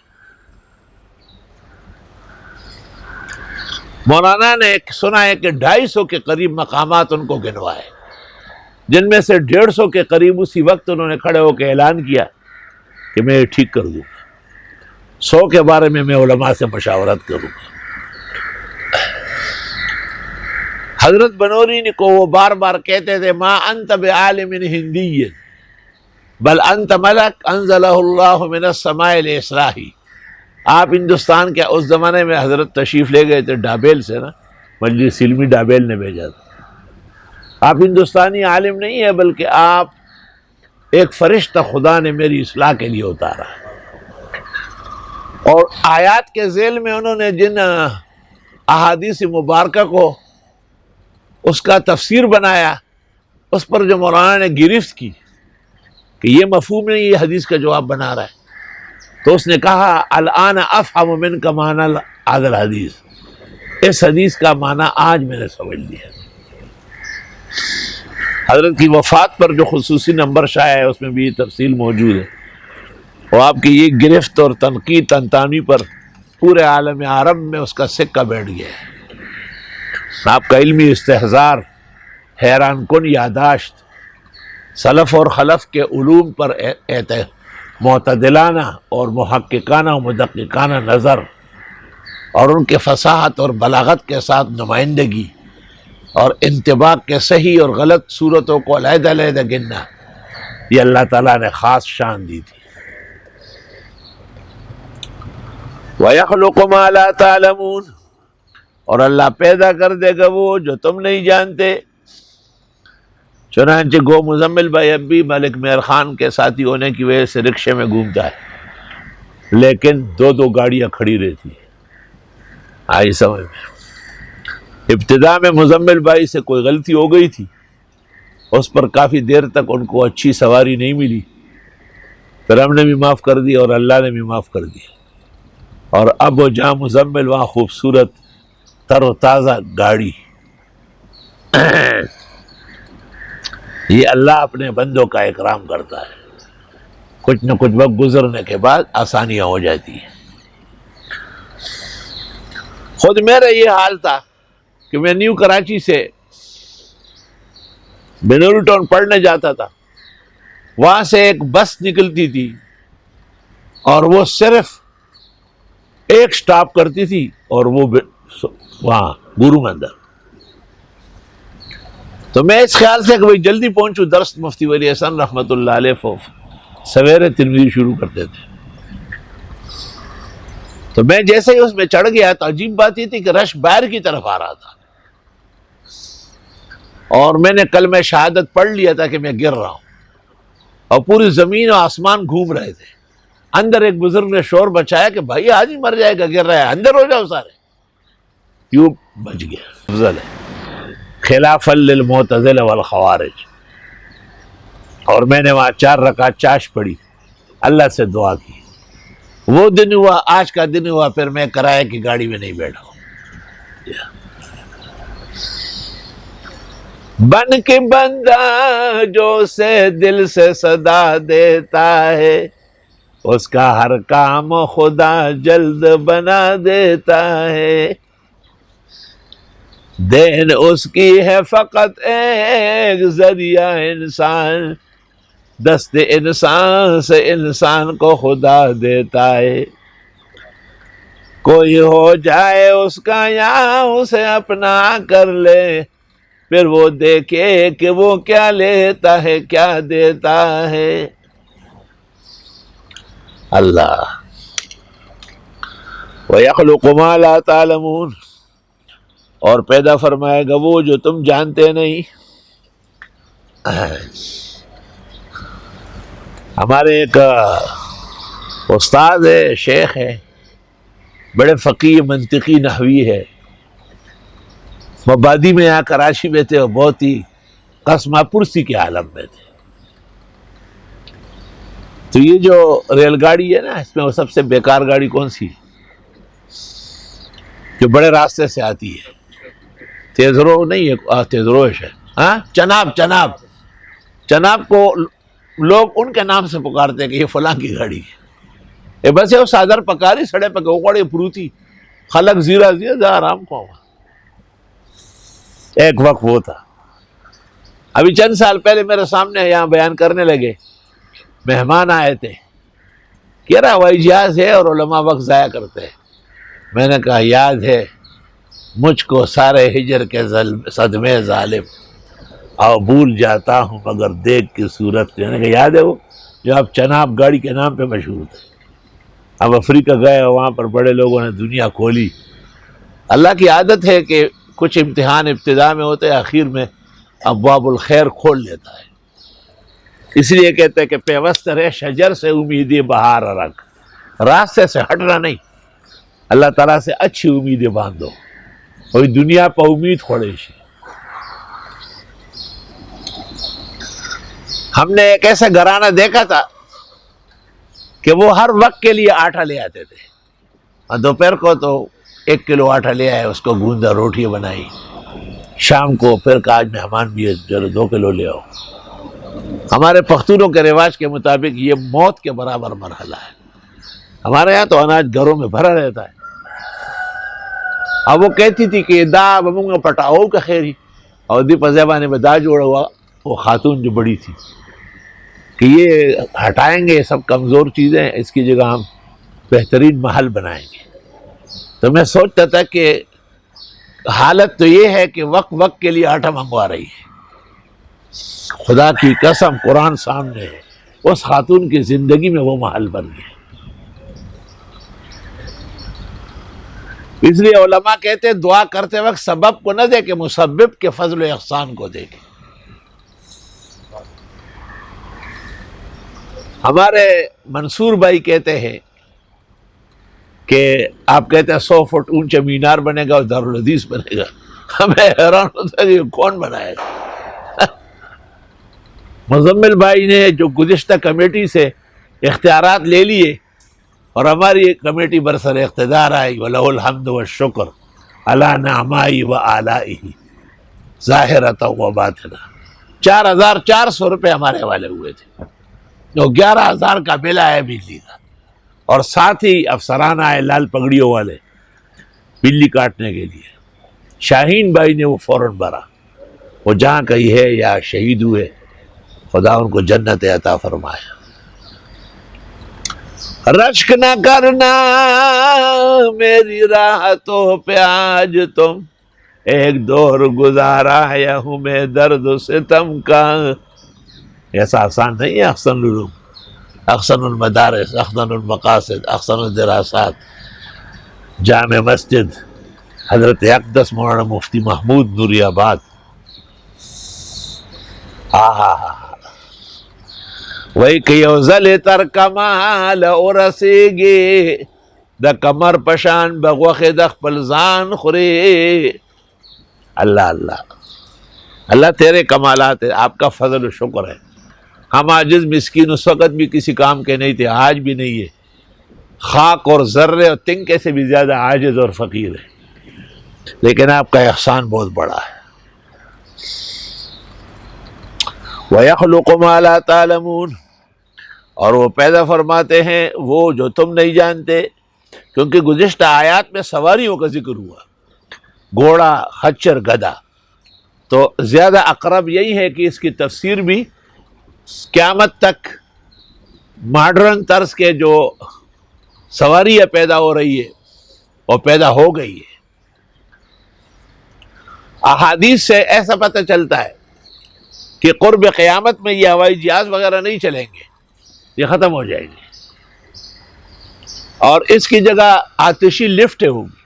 مولانا نے سنا ہے کہ 250 کے قریب مقامات ان کو گنوائے، جن میں سے 150 کے قریب اسی وقت انہوں نے کھڑے ہو کے اعلان کیا کہ میں یہ ٹھیک کر دوں گا، 100 کے بارے میں علماء سے مشاورت کروں گا۔ حضرت بنوری کو وہ بار بار کہتے تھے ما انت بعالم ہندی بل انت ملک انزلہ اللہ من السماء لإصلاحی۔ آپ ہندوستان کے اس زمانے میں حضرت تشریف لے گئے تھے ڈابیل سے نا، مجلس علمی ڈابیل نے بھیجا تھا۔ آپ ہندوستانی عالم نہیں ہے، بلکہ آپ ایک فرشتہ خدا نے میری اصلاح کے لیے اتارا، اور آیات کے ذیل میں انہوں نے جن احادیث مبارکہ کو اس کا تفسیر بنایا، اس پر جو مولانا نے گرفت کی کہ یہ مفہوم نہیں، یہ حدیث کا جواب بنا رہا ہے، تو اس نے کہا الان افہم منک معنی هذا الحدیث، اس حدیث کا معنی آج میں نے سمجھ لیا۔ حضرت کی وفات پر جو خصوصی نمبر شائع ہے اس میں بھی یہ تفصیل موجود ہے، اور آپ کی یہ گرفت اور تنقید طنطاوی پر پورے عالم عرب میں اس کا سکہ بیٹھ گیا ہے۔ آپ کا علمی استحضار، حیران کن یاداشت، سلف اور خلف کے علوم پر معتدلانہ اور محققانہ و مدققانہ نظر، اور ان کے فصاحت اور بلاغت کے ساتھ نمائندگی، اور انطباق کے صحیح اور غلط صورتوں کو علیحدہ علیحدہ گننا، یہ اللہ تعالیٰ نے خاص شان دی تھی۔ وَيَخْلُقُ مَا لَا تَعْلَمُونَ، اور اللہ پیدا کر دے گا وہ جو تم نہیں جانتے۔ چنانچہ گو مزمل بھائی اب بھی ملک مہر خان کے ساتھی ہونے کی وجہ سے رکشے میں گھومتا ہے، لیکن 2 گاڑیاں کھڑی رہتی ہیں۔ آئی سمجھ میں؟ ابتدا میں مزمل بھائی سے کوئی غلطی ہو گئی تھی، اس پر کافی دیر تک ان کو اچھی سواری نہیں ملی، پھر ہم نے بھی معاف کر دیا اور اللہ نے بھی معاف کر دیا، اور اب وہ جہاں مزمل وہاں خوبصورت تر و تازہ گاڑی۔ یہ اللہ اپنے بندوں کا اکرام کرتا ہے، کچھ نہ کچھ وقت گزرنے کے بعد آسانیاں ہو جاتی ہیں۔ خود میرا یہ حال تھا کہ میں نیو کراچی سے بنوری ٹاؤن پڑھنے جاتا تھا، وہاں سے ایک بس نکلتی تھی اور وہ صرف ایک سٹاپ کرتی تھی، اور وہ وہاں گورو مندر۔ تو میں اس خیال سے کہ بھئی جلدی پہنچوں، درس مفتی ولی حسن رحمۃ اللہ علیہ سویرے ترمذی شروع کرتے تھے، تو میں جیسے ہی اس میں چڑھ گیا تو عجیب بات یہ تھی کہ رش باہر کی طرف آ رہا تھا، اور میں نے کلمہ شہادت پڑھ لیا تھا کہ میں گر رہا ہوں، اور پوری زمین و آسمان گھوم رہے تھے، اندر ایک بزرگ نے شور بچایا کہ بھائی آج ہی مر جائے گا، گر رہا ہے، اندر ہو جاؤ سارے، کیوں بچ گیا. افضل ہے خلافا للمعتزلہ والخوارج. اور میں نے وہاں 4 رکعت چاش پڑھی، اللہ سے دعا کی. وہ دن ہوا، آج کا دن ہوا، پھر میں کرائے کی گاڑی میں نہیں بیٹھا. بن کے بندہ جو سے دل سے صدا دیتا ہے، اس کا ہر کام خدا جلد بنا دیتا ہے. دین اس کی ہے فقط ایک ذریعہ انسان، دست انسان سے انسان کو خدا دیتا ہے. کوئی ہو جائے اس کا یا اسے اپنا کر لے، پھر وہ دیکھے کہ وہ کیا لیتا ہے کیا دیتا ہے. اللہ وَيَخْلُقُ مَا لَا تَعْلَمُونَ، اور پیدا فرمائے گا وہ جو تم جانتے نہیں. ہمارے ایک استاد ہے، شیخ ہے، بڑے فقیہ منطقی نحوی ہے، مبادی میں یہاں کراچی میں تھے اور بہت ہی قسمہ پرسی کے عالم میں تھے. تو یہ جو ریل گاڑی ہے نا، اس میں وہ سب سے بیکار گاڑی کون سی ہے؟ جو بڑے راستے سے آتی ہے، تیز رو نہیں ہے، تیز روش ہے، ہاں چناب کو لوگ ان کے نام سے پکارتے ہیں کہ یہ فلاں کی گاڑی ہے. یہ بس یہ سادر پکاری سڑے پہ اوکڑے پروتی خلق زیرہ آرام کو. ایک وقت وہ تھا. ابھی چند سال پہلے میرے سامنے یہاں بیان کرنے لگے، مہمان آئے تھے، کہہ رہا ہوائی جہاز ہے اور علماء وقت ضائع کرتے ہیں. میں نے کہا یاد ہے مجھ کو سارے ہجر کے صدمے ظالم، اور بھول جاتا ہوں مگر دیکھ کی صورت. میں نے کہا یاد ہے وہ جو آپ چناب گاڑی کے نام پہ مشہور تھے. اب افریقہ گئے، وہاں پر بڑے لوگوں نے دنیا کھولی. اللہ کی عادت ہے کہ کچھ امتحان ابتدا میں ہوتے، آخر میں ابواب الخیر کھول لیتا ہے. اس لیے کہتے ہیں کہ پیوست رہے شجر سے امیدیں بہار رکھ، راستے سے ہٹنا نہیں. اللہ تعالیٰ سے اچھی امیدیں باندھو، وہی دنیا پہ امید کھوڑے. ہم نے ایک ایسا گھرانہ دیکھا تھا کہ وہ ہر وقت کے لیے آٹا لے آتے تھے، اور دوپہر کو تو 1 کلو آٹا لے آئے، اس کو گوندا روٹی بنائی. شام کو پھر کہا آج مہمان بھی ہے، چلو 2 کلو لے آؤ. ہمارے پختونوں کے رواج کے مطابق یہ موت کے برابر مرحلہ ہے. ہمارے یہاں تو اناج گھروں میں بھرا رہتا ہے. اب وہ کہتی تھی کہ دا بمونگا پٹاؤ کا خیری، اور دی پزیبانے میں دا جوڑا ہوا. وہ خاتون جو بڑی تھی کہ یہ ہٹائیں گے، یہ سب کمزور چیزیں، اس کی جگہ ہم بہترین محل بنائیں گے. تو میں سوچتا تھا کہ حالت تو یہ ہے کہ وقت کے لیے آٹا منگوا رہی ہے. خدا کی قسم قرآن سامنے ہے، اس خاتون کی زندگی میں وہ محل بن گیا. اس لیے علماء کہتے ہیں دعا کرتے وقت سبب کو نہ دے کہ مسبب کے فضل و احسان کو دیکھے. ہمارے منصور بھائی کہتے ہیں کہ آپ کہتے ہیں 100 فٹ اونچا مینار بنے گا اور دارالحدیث بنے گا. ہمیں حیران ہوتا ہے کہ کون بنائے گا. مزمل بھائی نے جو گزشتہ کمیٹی سے اختیارات لے لیے اور ہماری کمیٹی برسر اقتدار آئی، وَلَهُ الْحَمْدُ وَالشُّكْرُ عَلَى نِعْمَائِهِ وَآلَائِهِ ظَاهِرَةً وَبَاطِنَةً. 4,400 روپے ہمارے حوالے ہوئے تھے، جو 11,000 کا بل آیا بجلی کا، اور ساتھ ہی افسران آئے لال پگڑیوں والے بجلی کاٹنے کے لیے. شاہین بھائی نے وہ فوراً بھرا. وہ جہاں کہیں ہے یا شہید ہوئے، خدا ان کو جنت عطا فرمائے. رشک نہ کرنا میری راحتوں پہ آج تم، ایک دور گزارا ہے ہوں میں درد و ستم کا. ایسا آسان نہیں ہے. احسن العلوم، احسن المدارس، احسن المقاصد، احسن الدراسات، جامع مسجد حضرت اقدس مولانا مفتی محمود نوری آباد. وہی کہ یوزل تر کمال ورسیگی دا کمر پشان بغوخ د خپل ځان خوري. اللہ اللہ اللہ تیرے کمالات ہے، آپ کا فضل و شکر ہے. ہم عاجز مسکین اس وقت بھی کسی کام کے نہیں تھے، آج بھی نہیں ہے. خاک اور ذرے اور تنکے سے بھی زیادہ عاجز اور فقیر ہے، لیکن آپ کا احسان بہت بڑا ہے. وَيَخْلُقُ مَا لَا تَعْلَمُونَ، اور وہ پیدا فرماتے ہیں وہ جو تم نہیں جانتے. کیونکہ گزشتہ آیات میں سواریوں کا ذکر ہوا، گھوڑا، خچر، گدھا، تو زیادہ اقرب یہی ہے کہ اس کی تفسیر بھی قیامت تک ماڈرن طرز کے جو سواریاں پیدا ہو رہی ہے اور پیدا ہو گئی ہے. احادیث سے ایسا پتہ چلتا ہے کہ قرب قیامت میں یہ ہوائی جہاز وغیرہ نہیں چلیں گے، یہ ختم ہو جائیں گے، اور اس کی جگہ آتشی لفٹ ہوگی.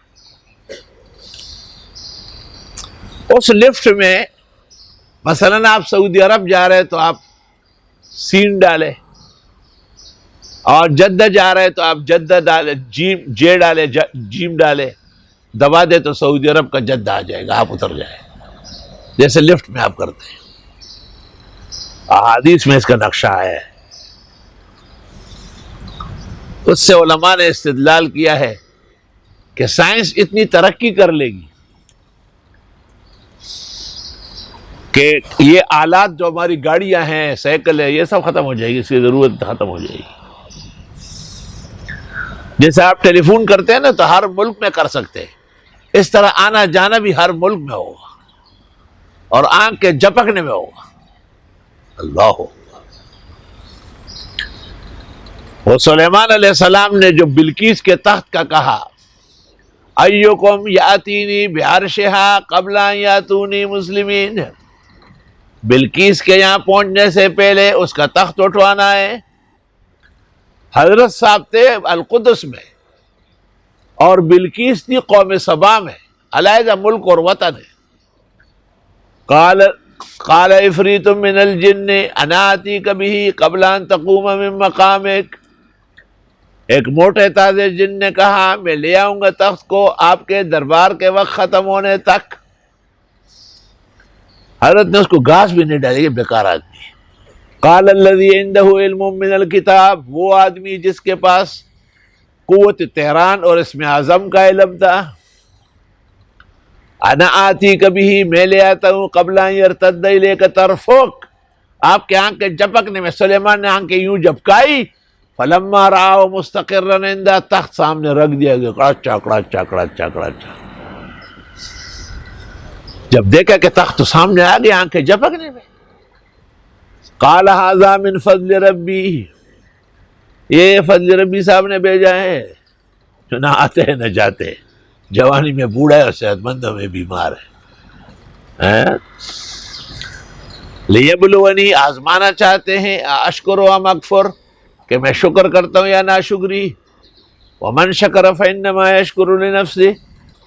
اس لفٹ میں مثلاً آپ سعودی عرب جا رہے تو آپ سین ڈالے، اور جدہ جا رہے تو آپ جدہ ڈالے، جے ڈالے، جیم ڈالے، دبا دے تو سعودی عرب کا جدہ آ جائے گا، آپ اتر جائے، جیسے لفٹ میں آپ کرتے ہیں. احادیث میں اس کا نقشہ ہے. اس سے علماء نے استدلال کیا ہے کہ سائنس اتنی ترقی کر لے گی کہ یہ آلات جو ہماری گاڑیاں ہیں، سائیکل ہے، یہ سب ختم ہو جائے گی، اس کی ضرورت ختم ہو جائے گی. جیسے آپ ٹیلی فون کرتے ہیں نا تو ہر ملک میں کر سکتے ہیں، اس طرح آنا جانا بھی ہر ملک میں ہوگا اور آنکھ کے جھپکنے میں ہوگا. اللہ. وہ سلیمان علیہ السلام نے جو بلقیس کے تخت کا کہا، ایکم یاتینی بعرشہا قبل ان یاتونی مسلمین، بلقیس کے یہاں پہنچنے سے پہلے اس کا تخت اٹھوانا ہے. حضرت صاحب تھے القدس میں اور بلقیس تھی قوم سبا میں، علیحدہ ملک اور وطن ہے. قال عفریت من الجن انا آتیک بہ قبل ان تقوم من مقامک، ایک موٹے تازے جن نے کہا میں لے آؤں گا تخت کو آپ کے دربار کے وقت ختم ہونے تک. حضرت نے اس کو گھاس بھی نہیں ڈالی، بیکار آدمی. قال الذی عنده علم من الکتاب، وہ آدمی جس کے پاس قوت طیران اور اسم اعظم کا علم تھا. انا آتی کبھی، میں لے آتا ہوں قبل ان یرتد الیک طرفک، آپ کے آنکھ کے جھپکنے میں. سلیمان نے آنکھیں یوں جھپکائی، فلما رآہ مستقرا عندہ، تخت سامنے رکھ دیا گیا، چاکڑا چاکڑا چاکڑا. جب دیکھا کہ تخت سامنے آ گیا آنکھیں جھپکنے میں، قال ھذا من فضل ربی، یہ فضل ربی صاحب نے بھیجا ہے، جو نہ آتے ہیں نہ جاتے، جوانی میں بوڑھا ہے اور صحت مندوں میں بیمار ہے. لیبلونی، آزمانا چاہتے ہیں، اشکر و ام اکفر، کہ میں شکر کرتا ہوں یا ناشکری. ومن شکر فانما یشکر لنفسہ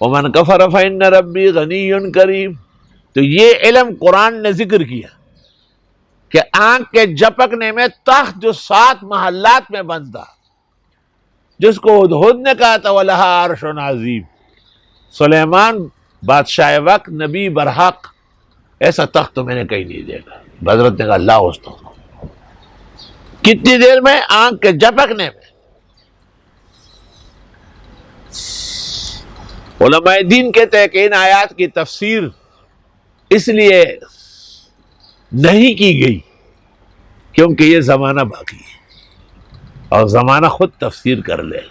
ومن کفر فان ربی غنی کریم. تو یہ علم قرآن نے ذکر کیا کہ آنکھ کے جھپکنے میں تخت جو 7 محلات میں بنتا، جس کو ہدہد نے کہا تھا وَلَهَا عَرْشٌ عَظِيمٌ، سلیمان بادشاہ وقت، نبی برحق، ایسا تخت تو میں نے کہیں نہیں دیکھا. حضرت نے کہا اللہ استو، کتنی دیر میں؟ آنکھ کے جھپکنے میں. علماء دین کہتے ہیں کہ ان آیات کی تفسیر اس لیے نہیں کی گئی کیونکہ یہ زمانہ باقی ہے اور زمانہ خود تفسیر کر لے.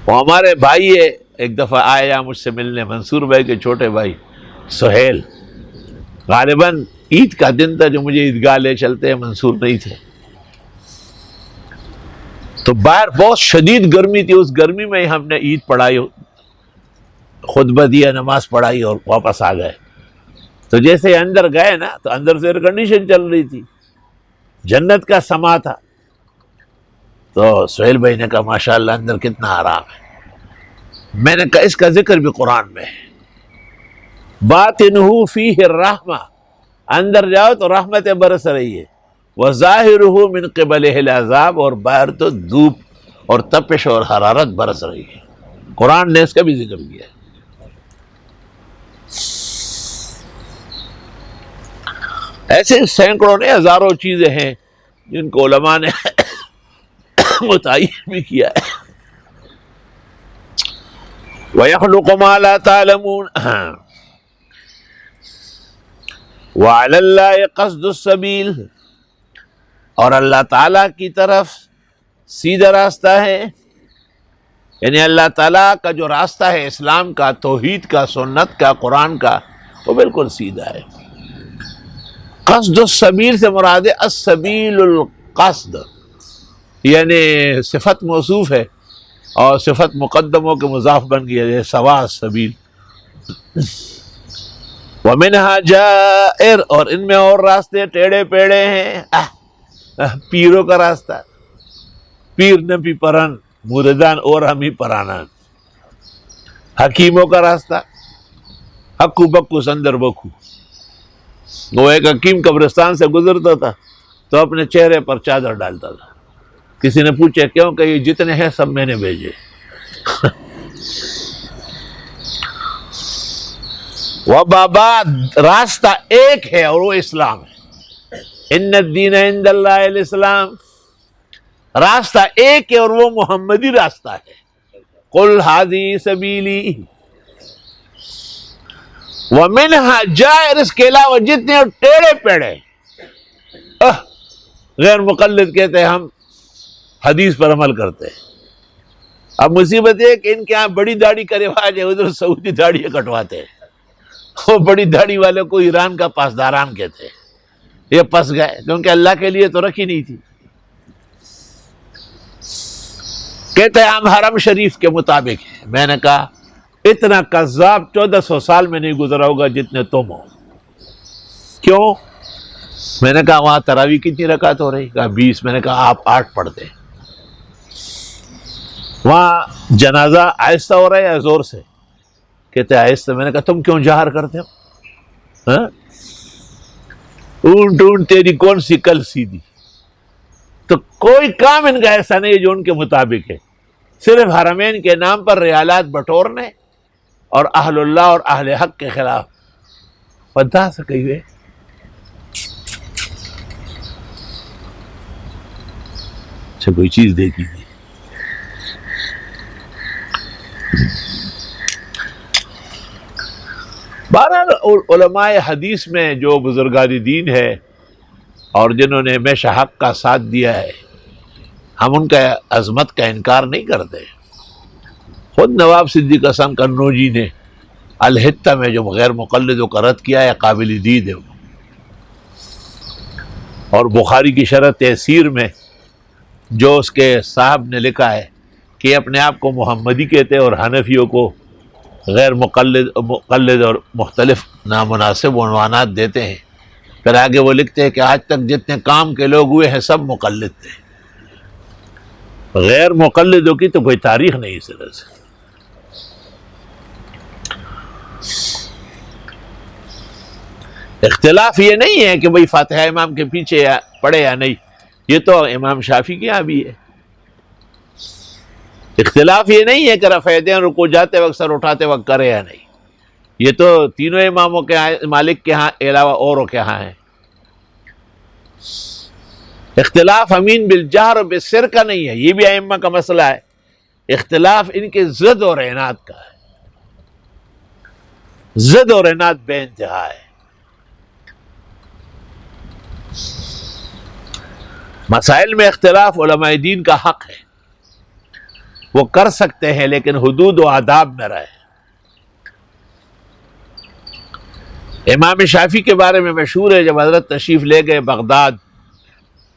وہ ہمارے بھائی ہے، ایک دفعہ آیا مجھ سے ملنے، منصور بھائی کے چھوٹے بھائی سہیل. غالباً عید کا دن تھا جو مجھے عیدگاہ لے چلتے ہیں، منصور نہیں تھے. تو باہر بہت شدید گرمی تھی، اس گرمی میں ہی ہم نے عید پڑھائی، خطبہ دیا، نماز پڑھائی اور واپس آ گئے. تو جیسے اندر گئے نا تو اندر سے ایئر کنڈیشن چل رہی تھی، جنت کا سما تھا. تو سہیل بھائی نے کہا ماشاءاللہ اندر کتنا آرام ہے. میں نے کہا اس کا ذکر بھی قرآن میں ہے. باطنہ فیہ الرحمہ، اندر جاؤ تو رحمت برس رہی ہے، وظاہرہ من قبلہ العذاب، اور باہر تو دھوپ اور تپش اور حرارت برس رہی ہے۔ قرآن نے اس کا بھی ذکر کیا ہے۔ ایسے سینکڑوں نے ہزاروں چیزیں ہیں جن کو علماء نے متعین بھی کیا ہے۔ وَيَخْلُقُ مَا لَا تَعْلَمُونَ وَعَلَى اللَّهِ قَصْدُ السَّبِيلِ، اور اللہ تعالیٰ کی طرف سیدھا راستہ ہے، یعنی اللہ تعالیٰ کا جو راستہ ہے اسلام کا، توحید کا، سنت کا، قرآن کا، وہ بالکل سیدھا ہے۔ قصد السبیل سے مراد ہے السبیل القصد، یعنی صفت موصوف ہے اور صفت مقدم ہو کے مضاف بن گیا ہے، سوا السبیل۔ وَمِنْهَا جَائِرٌ، اور ان میں اور راستے ٹیڑے پیڑے ہیں۔ پیروں کا راستہ، پیر نپی پرن موردان اور ہمی پرانان۔ حکیموں کا راستہ، حکو بکو سندر بکو۔ وہ ایک حکیم قبرستان سے گزرتا تھا تو اپنے چہرے پر چادر ڈالتا تھا، کسی نے پوچھا کیوں؟ کہ یہ جتنے ہیں سب میں نے بھیجے۔ وبابا، راستہ ایک ہے اور وہ اسلام ہے۔ ان الدین عند اللہ الاسلام، راستہ ایک ہے اور وہ محمدی راستہ ہے۔ قل ھذہ سبیلی ومنها جائر، اس کے علاوہ جتنے ٹیڑے پیڑے، غیر مقلد کہتے ہیں ہم حدیث پر عمل کرتے ہیں۔ اب مصیبت یہ کہ ان کے یہاں بڑی داڑھی کا رواج ہے، ادھر سعودی داڑھی کٹواتے ہیں۔ وہ بڑی داڑھی والے کو ایران کا پاسداران کہتے ہیں۔ یہ پس گئے کیونکہ اللہ کے لیے تو رکھی نہیں تھی۔ کہتے ہیں ہم حرم شریف کے مطابق ہیں۔ میں نے کہا اتنا کذاب 1400 سال میں نہیں گزرا ہوگا جتنے تم ہو۔ کیوں؟ میں نے کہا وہاں تراویح کتنی رکعت ہو رہی؟ کہا 20۔ میں نے کہا آپ 8 پڑھتے ہیں۔ وہاں جنازہ آہستہ ہو رہا ہے یا زور سے؟ کہتے آہستہ۔ میں نے کہا تم کیوں جہر کرتے ہو؟ اونٹ اونٹ تیری کون سی کل سیدھی۔ تو کوئی کام ان کا ایسا نہیں ہے جو ان کے مطابق ہے، صرف حرمین کے نام پر ریالات بٹورنے اور اہل اللہ اور اہل حق کے خلاف فدا سے کہی ہوئے۔ اچھا کوئی چیز دیکھی تھی؟ بہرحال علماء حدیث میں جو بزرگان دین ہے اور جنہوں نے ہمیشہ حق کا ساتھ دیا ہے، ہم ان کا عظمت کا انکار نہیں کرتے۔ خود نواب صدیق حسن قنوجی نے الحتہ میں جو غیر مقلدوں کا رد کیا ہے، قابل دید ہے۔ اور بخاری کی شرح تحسیر میں جو اس کے صاحب نے لکھا ہے کہ اپنے آپ کو محمدی کہتے اور حنفیوں کو غیر مقلد اور مختلف نامناسب عنوانات دیتے ہیں۔ پھر آگے وہ لکھتے ہیں کہ آج تک جتنے کام کے لوگ ہوئے ہیں سب مقلد تھے، غیر مقلدوں کی تو کوئی تاریخ نہیں اس طرح سے۔ اختلاف یہ نہیں ہے کہ بھئی فاتحہ امام کے پیچھے پڑھے یا نہیں، یہ تو امام شافعی کے یہاں بھی ہے۔ اختلاف یہ نہیں ہے کہ رفع یدین رکوع جاتے وقت سر اٹھاتے وقت کرے یا نہیں، یہ تو تینوں اماموں کے مالک کے ہاں علاوہ اوروں کے ہاں ہے۔ اختلاف امین بالجہر و بالسر کا نہیں ہے، یہ بھی ائمہ کا مسئلہ ہے۔ اختلاف ان کے ضد اور عناد کا ہے، ضد اور عناد بے انتہا ہے۔ مسائل میں اختلاف علماء دین کا حق ہے، وہ کر سکتے ہیں لیکن حدود و آداب میں رہے۔ امام شافعی کے بارے میں مشہور ہے، جب حضرت تشریف لے گئے بغداد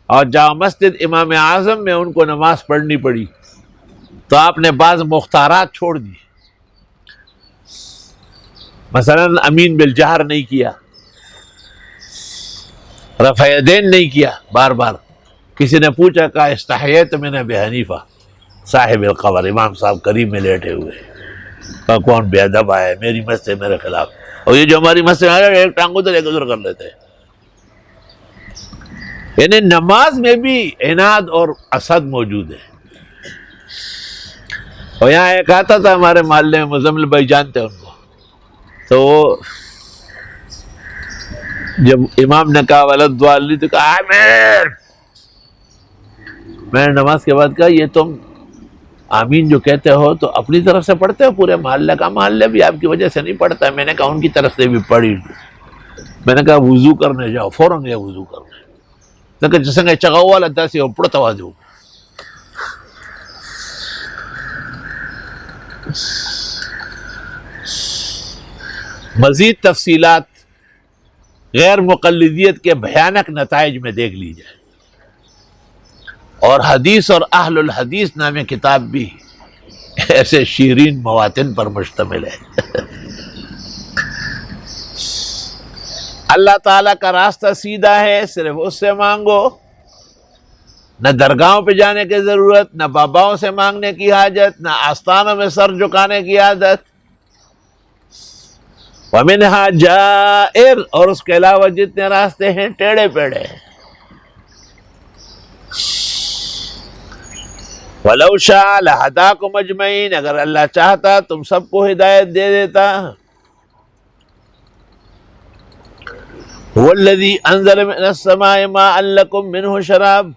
اور جامع مسجد امام اعظم میں ان کو نماز پڑھنی پڑی تو آپ نے بعض مختارات چھوڑ دی، مثلا امین بالجہر نہیں کیا، رفع یدین نہیں کیا بار بار۔ کسی نے پوچھا کہ استحییت من ابی حنیفہ صاحب القبر، امام صاحب قریب میں لیٹے ہوئے، کہا کون بے ادب آیا ہے میری مسجد سے میرے خلاف، اور یہ جو ہماری مسجد میں آیا ایک ٹانگ ادھر ایک ادھر کر لیتے ہیں۔ یعنی نماز میں بھی عناد اور حسد موجود ہے۔ اور یہاں ایک آتا تھا ہمارے محلے میں، مزمل بھائی جانتے ہیں ان کو، تو جب امام نے کہا ولدالضالین تو کہا آمین۔ میں نے نماز کے بعد کہا یہ تم آمین جو کہتے ہو تو اپنی طرف سے پڑھتے ہو پورے محلے کا؟ محلے بھی آپ کی وجہ سے نہیں پڑھتا ہے۔ میں نے کہا ان کی طرف سے بھی پڑھی۔ میں نے کہا وضو کرنے جاؤ، فوراً گیا وضو کرنے۔ میں کہا جس نے چگا ہوا لگتا سی پڑھتا ہوا جو۔ مزید تفصیلات غیر مقلدیت کے بھیانک نتائج میں دیکھ لیجیے، اور حدیث اور اہل الحدیث نامی کتاب بھی ایسے شیرین مواطن پر مشتمل ہے۔ اللہ تعالیٰ کا راستہ سیدھا ہے، صرف اس سے مانگو، نہ درگاہوں پہ جانے کی ضرورت، نہ باباؤں سے مانگنے کی حاجت، نہ آستانوں میں سر جھکانے کی عادت۔ وَمِنْهَا جَائِرٌ، اور اس کے علاوہ جتنے راستے ہیں ٹیڑھے پیڑھے ہیں۔ وَلَوْ شَاءَ لَهَدَاكُمْ أَجْمَعِينَ، اگر اللہ چاہتا تم سب کو ہدایت دے دیتا۔ هُوَ الَّذِي أَنزَلَ مِنَ السَّمَاءِ مَاءً لَكُمْ مِنْهُ شَرَابٌ،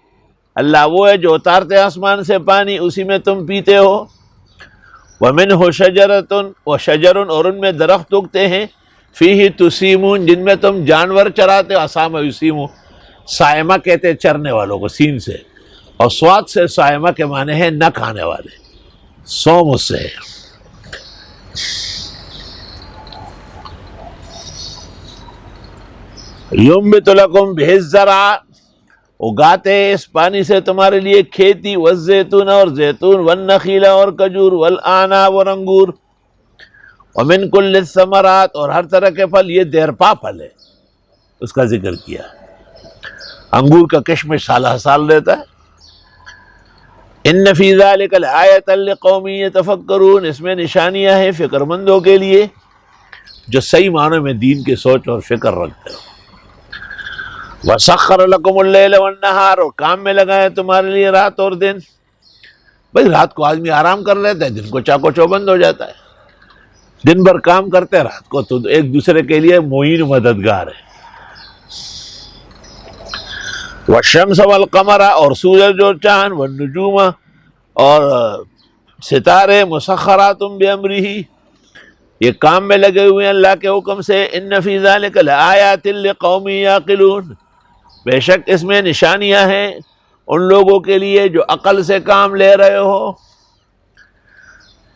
اللہ وہ ہے جو اتارتے آسمان سے پانی، اسی میں تم پیتے ہو۔ وَمِنْهُ شَجَرَةٌ، وَشَجَرٌ، اور ان میں درخت اگتے ہیں، فِيهِ تُسِيمُونَ، جن میں تم جانور چراتے ہو۔ اسامہ یسیمو، سائمہ کہتے ہیں چرنے والوں کو سین سے، اور سواد سے سائمہ کے معنی ہے نہ کھانے والے، سوم اس سے ہے۔ يُنبِتُ لَكُمْ بِهِ الزَّرْعَ، اگاتے اس پانی سے تمہارے لیے کھیتی، والزیتون، اور زیتون، والنخیل، اور کھجور، والاعناب، اور انگور، ومن کل الثمرات، اور ہر طرح کے پھل۔ یہ دیرپا پھل ہے، اس کا ذکر کیا۔ انگور کا کشمش سالہ سال رہتا ہے۔ ان فی ذلک لآیۃ لقوم یتفکرون، اس میں نشانیاں ہیں فکر مندوں کے لیے جو صحیح معنوں میں دین کی سوچ اور فکر رکھتے ہو۔ وَسَخَّرَ لَكُمُ اللَّيْلَ وَالنَّهَارَ، اور کام میں لگایا تمہارے لیے رات اور دن۔ بھئی رات کو آدمی آرام کر لیتا ہے، دن کو چاقو چوبند ہو جاتا ہے۔ دن بھر کام کرتے، رات کو تو ایک دوسرے کے لیے معین مددگار ہے۔ وَالشَّمْسَ وَالْقَمَرَ، اور سورج اور چاند، وَالنُّجُومَ، اور ستارے، مُسَخَّرَاتٌ بِأَمْرِهِ، یہ کام میں لگے ہوئے ہیں اللہ کے حکم سے۔ ان فی ذلک لآیات لقوم یعقلون، بے شک اس میں نشانیاں ہیں ان لوگوں کے لیے جو عقل سے کام لے رہے ہو۔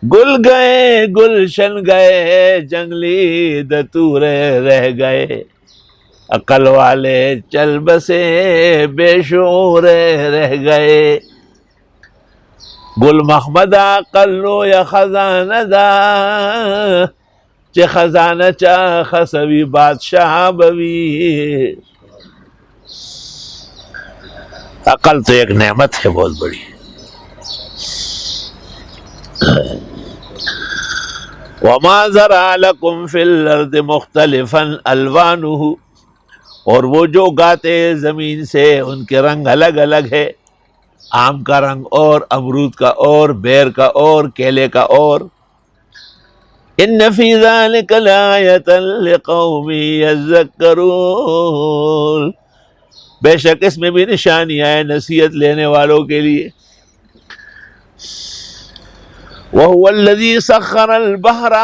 گل گئے گلشن گئے، جنگلی دتورے رہ گئے، عقل والے چل بسے، بے شعور رہ گئے۔ گل محمدہ قلو یا خزانہ دا، چہ خزانہ چا خسوی بادشاہ بوی۔ عقل تو ایک نعمت ہے بہت بڑی۔ وَمَا زَرَعَ لَكُمْ فِي الْأَرْضِ مُخْتَلِفًا أَلْوَانُهُ، اور وہ جو اگاتے زمین سے ان کے رنگ الگ الگ ہے، آم کا رنگ اور، امرود کا اور، بیر کا اور، کیلے کا اور۔ ان فی ذلک لآیۃ لقوم یذکرون، بے شک اس میں بھی نشانیاں ہیں نصیحت لینے والوں کے لیے۔ وَهُوَ الَّذِي سَخَّرَ الْبَحْرَ،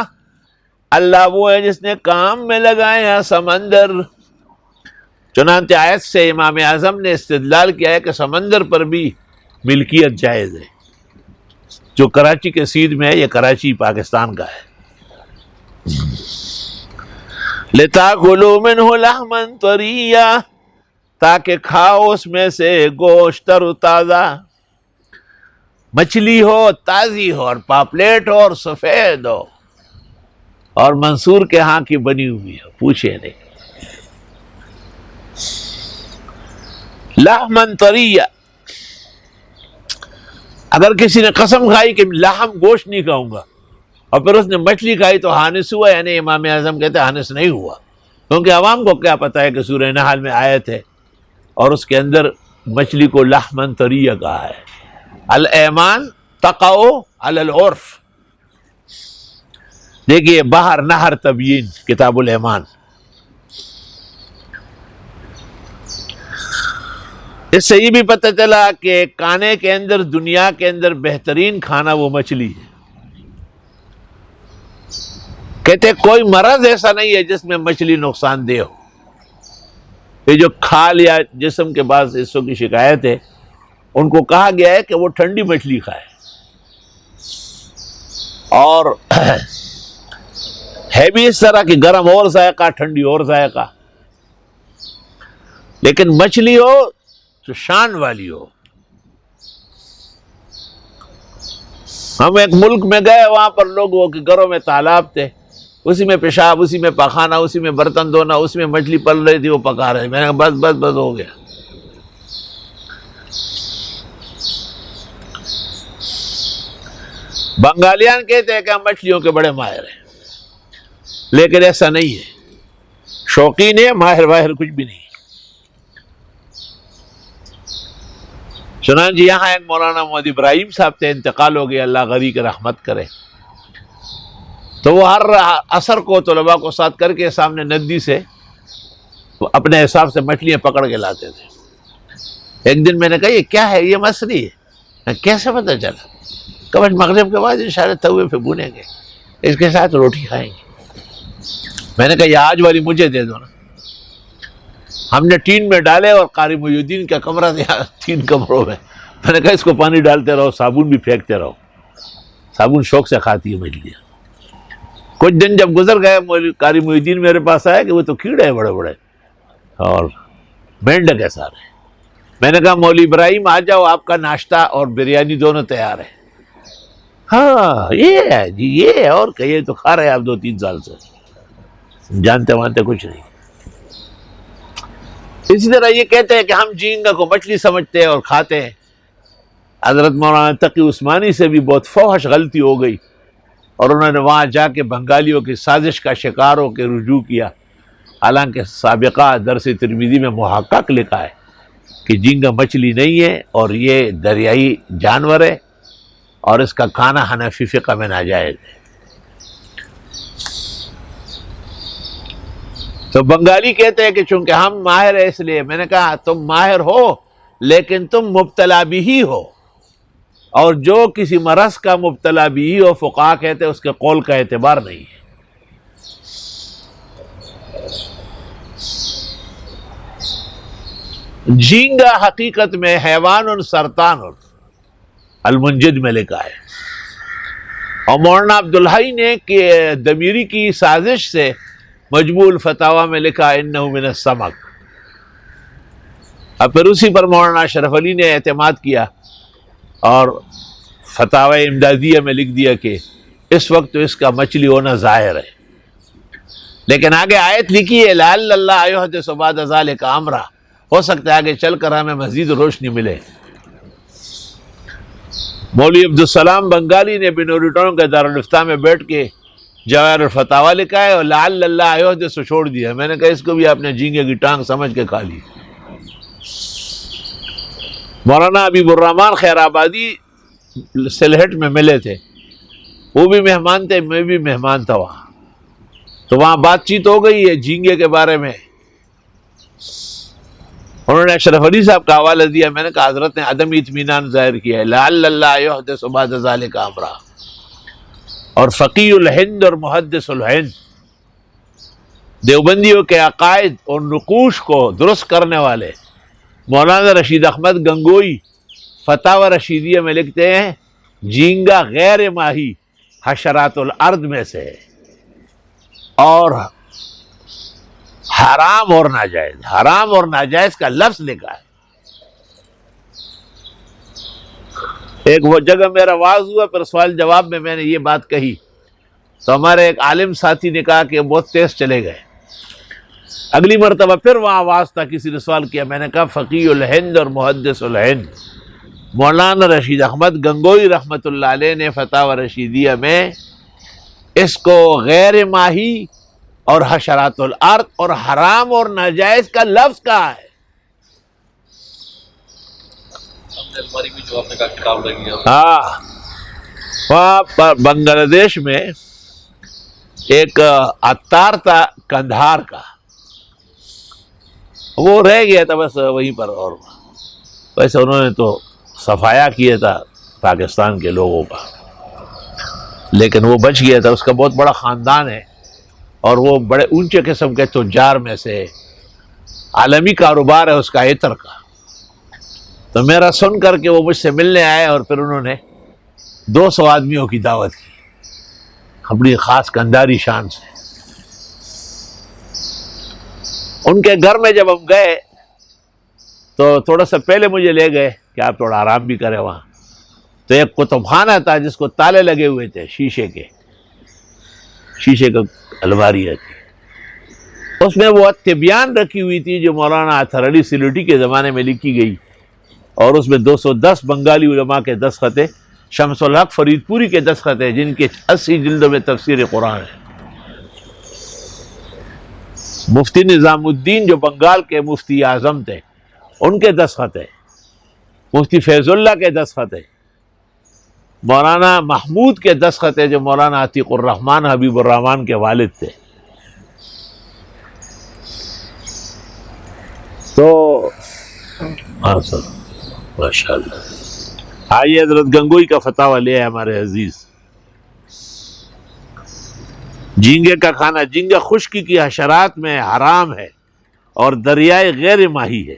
اللہ وہ ہے جس نے کام میں لگایا سمندر۔ چنانچہ آیت سے امام اعظم نے استدلال کیا ہے کہ سمندر پر بھی ملکیت جائز ہے۔ جو کراچی کے سیدھ میں ہے، یہ کراچی پاکستان کا ہے۔ لِتَأْكُلُوا مِنْهُ لَحْمًا طَرِيًّا، تاکہ کھاؤ اس میں سے گوشت تر و تازہ، مچھلی ہو، تازی ہو، اور پاپلیٹ ہو، اور سفید ہو، اور منصور کے ہاں کی بنی ہوئی ہو، پوچھے نہیں۔ لحمن طریہ، اگر کسی نے قسم کھائی کہ لحم گوشت نہیں کھاؤں گا، اور پھر اس نے مچھلی کھائی تو حانث ہوا، یعنی امام اعظم کہتے ہیں حانث نہیں ہوا، کیونکہ عوام کو کیا پتہ ہے کہ سورہ نحل میں آیت ہے اور اس کے اندر مچھلی کو لحمن طریہ کہا ہے. الایمان تقع علی العرف. دیکھیے بحر نہر تبیین کتاب الایمان. اس سے یہ بھی پتہ چلا کہ کانے کے اندر دنیا کے اندر بہترین کھانا وہ مچھلی ہے. کہتے کوئی مرض ایسا نہیں ہے جس میں مچھلی نقصان دہ ہو. یہ جو کھال یا جسم کے بعض حصوں کی شکایت ہے، ان کو کہا گیا ہے کہ وہ ٹھنڈی مچھلی کھائے، اور ہے بھی اس طرح کہ گرم اور ذائقہ، ٹھنڈی اور ذائقہ. لیکن مچھلی ہو تو شان والی ہو. ہم ایک ملک میں گئے، وہاں پر لوگوں کے گھروں میں تالاب تھے، اسی میں پیشاب، اسی میں پخانا، اسی میں برتن دھونا، اسی میں مچھلی پل رہی تھی، وہ پکا رہے. میں نے کہا بس بس بس ہو گیا. بنگالیان کہتے ہیں کہ ہم مچھلیوں کے بڑے ماہر ہیں، لیکن ایسا نہیں ہے. شوقین ہے، ماہر واہر کچھ بھی نہیں. چنانچہ یہاں ایک مولانا محمد ابراہیم صاحب تھے، انتقال ہو گیا، اللہ غری کی رحمت کرے. تو وہ ہر عصر کو طلباء کو ساتھ کر کے سامنے ندی سے اپنے حساب سے مچھلیاں پکڑ کے لاتے تھے. ایک دن میں نے کہا یہ کیا ہے؟ یہ مچھلی ہے. کیسے پتہ چلا؟ کہ بس مغرب کے بعد اشارے توے پہ بھونے گے، اس کے ساتھ روٹی کھائیں گے. میں نے کہا یہ آج والی مجھے دے دو نا. ہم نے ٹین میں ڈالے اور قاری محی الدین کا کمرہ تھا 3 کمروں میں. میں نے کہا اس کو پانی ڈالتے رہو، صابن بھی پھینکتے رہو. صابن شوق سے کھاتی ہے مچھلیاں. کچھ دن جب گزر گئے، قاری محی الدین میرے پاس آیا کہ وہ تو کیڑے ہیں بڑے بڑے اور مینڈک ہے سارے. میں نے کہا مولوی ابراہیم آ جاؤ، آپ کا ناشتہ اور بریانی دونوں تیار ہے. ہاں یہ ہے جی، یہ ہے. اور کہیے تو کھا رہے ہیں آپ 2-3 سال سے، جانتے وانتے کچھ نہیں. اسی طرح یہ کہتے ہیں کہ ہم جھینگا کو مچھلی سمجھتے ہیں اور کھاتے ہیں. حضرت مولانا تقی عثمانی سے بھی بہت فوحش غلطی ہو گئی، اور انہوں نے وہاں جا کے بنگالیوں کی سازش کا شکار ہو کے رجوع کیا. حالانکہ سابقہ درس ترمذی میں محقق لکھا ہے کہ جھینگا مچھلی نہیں ہے اور یہ دریائی جانور ہے، اور اس کا کھانا حنفی فقہ میں ناجائز ہے. تو بنگالی کہتے ہیں کہ چونکہ ہم ماہر ہیں اس لیے. میں نے کہا تم ماہر ہو لیکن تم مبتلا بھی ہی ہو، اور جو کسی مرض کا مبتلا بھی ہی ہو، فقہا کہتے ہیں اس کے قول کا اعتبار نہیں ہے. جھینگا حقیقت میں حیوان سرطان المنجد میں لکھا ہے، اور مولانا عبدالحی نے کہ دمیری کی سازش سے مجموع الفتاوی میں لکھا انہ من السمک. اب پھر اسی پر مولانا اشرف علی نے اعتماد کیا اور فتاوی امدادیہ میں لکھ دیا کہ اس وقت تو اس کا مچھلی ہونا ظاہر ہے. لیکن آگے آیت لکھی ہے لعل اللہ یحدث بعد ذلک امرا، ہو سکتا ہے آگے چل کر ہمیں مزید روشنی ملے. مولوی عبدالسلام بنگالی نے بنوری ٹاؤن کے دارالفتہ میں بیٹھ کے جواہر الفتاوی لکھا ہے اور لعل اللہ یحدث چھوڑ دیا. میں نے کہا اس کو بھی آپ نے جھینگے کی ٹانگ سمجھ کے کھا لی. مولانا حبیب الرحمان خیر آبادی سلہٹ میں ملے تھے، وہ بھی مہمان تھے، میں بھی مہمان تھا وہاں. تو وہاں بات چیت ہو گئی ہے جھینگے کے بارے میں. انہوں نے اشرف علی صاحب کا حوالہ دیا. میں نے کہا حضرت نے عدم اطمینان ظاہر کیا ہے، لعل اللہ یحدث بعد ذلک امرا. اور فقیہ الہند اور محدث الہند، دیوبندیوں کے عقائد اور نقوش کو درست کرنے والے مولانا رشید احمد گنگوئی فتاوی رشیدیہ میں لکھتے ہیں جھینگا غیر ماہی حشرات الارض میں سے ہے، اور حرام اور ناجائز. حرام اور ناجائز کا لفظ لکھا ہے. ایک وہ جگہ میرا واز ہوا، پھر سوال جواب میں نے یہ بات کہی تو ہمارے ایک عالم ساتھی نے کہا کہ بہت تیز چلے گئے. اگلی مرتبہ پھر وہاں آواز تھا، کسی نے سوال کیا. میں نے کہا فقیہ الہند اور محدث الہند مولانا رشید احمد گنگوئی رحمۃ اللہ علیہ نے فتاوی رشیدیہ میں اس کو غیر ماہی اور حشرات الارض اور حرام اور ناجائز کا لفظ کہا ہے.
الماری بھی جو آپ نے کہا کتاب لگی ہے.
ہاں، وہاں پر بنگلہ دیش میں ایک عطار تھا کندھار کا، وہ رہ گیا تھا بس وہیں پر، اور ویسے انہوں نے تو صفایا کیا تھا پاکستان کے لوگوں کا، لیکن وہ بچ گیا تھا. اس کا بہت بڑا خاندان ہے اور وہ بڑے اونچے قسم کے تجار میں سے، عالمی کاروبار ہے اس کا عطر کا. تو میرا سن کر کے وہ مجھ سے ملنے آئے اور پھر انہوں نے 200 آدمیوں کی دعوت کی اپنی خاص کندھاری شان سے. ان کے گھر میں جب ہم گئے تو تھوڑا سا پہلے مجھے لے گئے کہ آپ تھوڑا آرام بھی کریں وہاں. تو ایک کتب خانہ تھا جس کو تالے لگے ہوئے تھے، شیشے کا الماری تھی. اس میں وہ تبیان رکھی ہوئی تھی جو مولانا اطہر علی سیلوٹی کے زمانے میں لکھی گئی، اور اس میں 210 بنگالی علماء کے دستخط ہیں، شمس الحق فرید پوری کے دستخط ہیں جن کے 80 جلدوں میں تفسیر قرآن ہے. مفتی نظام الدین جو بنگال کے مفتی اعظم تھے ان کے دستخط ہیں، مفتی فیض اللہ کے دستخط ہیں، مولانا محمود کے دستخط ہیں جو مولانا عتیق الرحمن حبیب الرحمن کے والد تھے. تو ہاں سر ماشاء اللہ. آئیے حضرت گنگوئی کا فتاویٰ لے آئے ہمارے عزیز. جھینگے کا کھانا، جھینگا خشکی کی حشرات میں حرام ہے اور دریائے غیر ماہی ہے،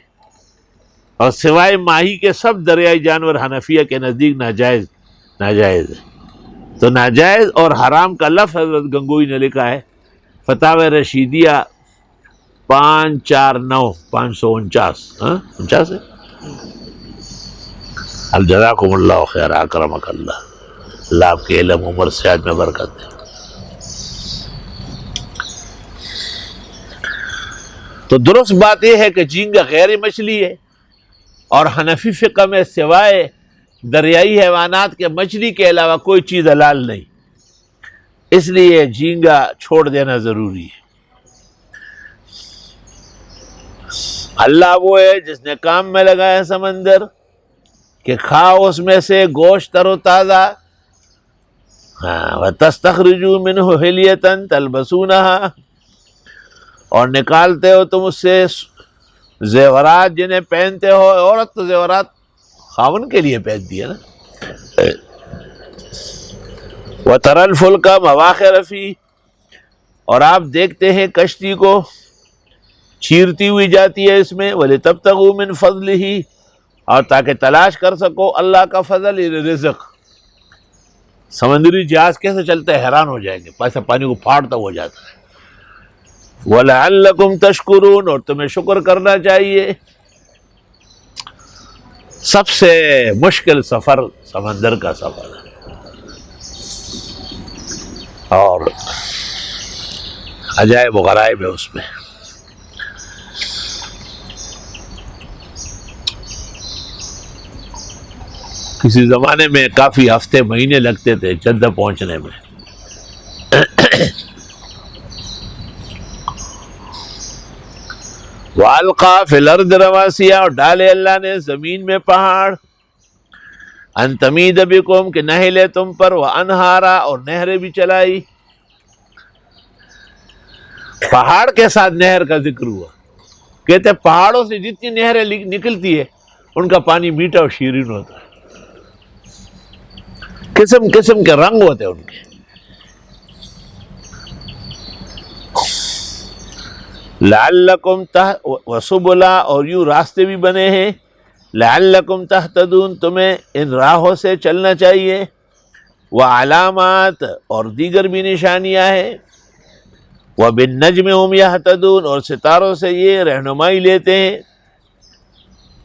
اور سوائے ماہی کے سب دریائی جانور حنفیہ کے نزدیک ناجائز ہے. تو ناجائز اور حرام کا لفظ حضرت گنگوئی نے لکھا ہے فتاوی رشیدیہ 549 549 ہے. الجزاکم اللہ خیر، اکرمک اللہ، اللہ آپ کے علم عمر صحت میں برکت دے. تو درست بات یہ ہے کہ جھینگا غیر مچھلی ہے، اور حنفی فقہ میں سوائے دریائی حیوانات کے مچھلی کے علاوہ کوئی چیز حلال نہیں، اس لیے جھینگا چھوڑ دینا ضروری ہے. اللہ وہ ہے جس نے کام میں لگایا سمندر کہ کھاؤ اس میں سے گوشت تر و تازہ، وَتَسْتَخْرِجُوا مِنْهُ حِلْيَةً تَلْبَسُونَهَا، اور نکالتے ہو تم اس سے زیورات جنہیں پہنتے ہو. عورت تو زیورات خاون کے لیے پہنتی ہے نا. وَتَرَى الْفُلْكَ مَوَاخِرَ فِيهِ، اور آپ دیکھتے ہیں کشتی کو چیرتی ہوئی جاتی ہے اس میں. وَلِتَبْتَغُوا مِنْ فَضْلِهِ، اور تاکہ تلاش کر سکو اللہ کا فضل، رزق. سمندری جہاز کیسے چلتا ہے حیران ہو جائیں گے، پیسہ پانی کو پھاڑتا ہوا جاتا ہے. وَلَعَلَّكُمْ تَشْكُرُونَ، اور تمہیں شکر کرنا چاہیے. سب سے مشکل سفر سمندر کا سفر ہے، اور عجائب و غرائب ہے اس میں. کسی زمانے میں کافی ہفتے مہینے لگتے تھے جدہ پہنچنے میں. وَأَلْقَىٰ فِي الْأَرْضِ رَوَاسِيَ، اور ڈالے اللہ نے زمین میں پہاڑ، أَن تَمِيدَ بِكُمْ کہ نہ ہلے تم پر، وَأَنْهَارًا اور نہریں بھی چلائی. پہاڑ کے ساتھ نہر کا ذکر ہوا. کہتے پہاڑوں سے جتنی نہریں نکلتی ہے ان کا پانی میٹھا اور شیرین ہوتا ہے، قسم قسم کے رنگ ہوتے ہیں ان کے. لعلکم وسبلا، اور یوں راستے بھی بنے ہیں. لعلکم تہتدون، تمہیں ان راہوں سے چلنا چاہیے. وعلامات، اور دیگر بھی نشانیاں ہیں. وبالنجم هم یہتدون، اور ستاروں سے یہ رہنمائی لیتے ہیں.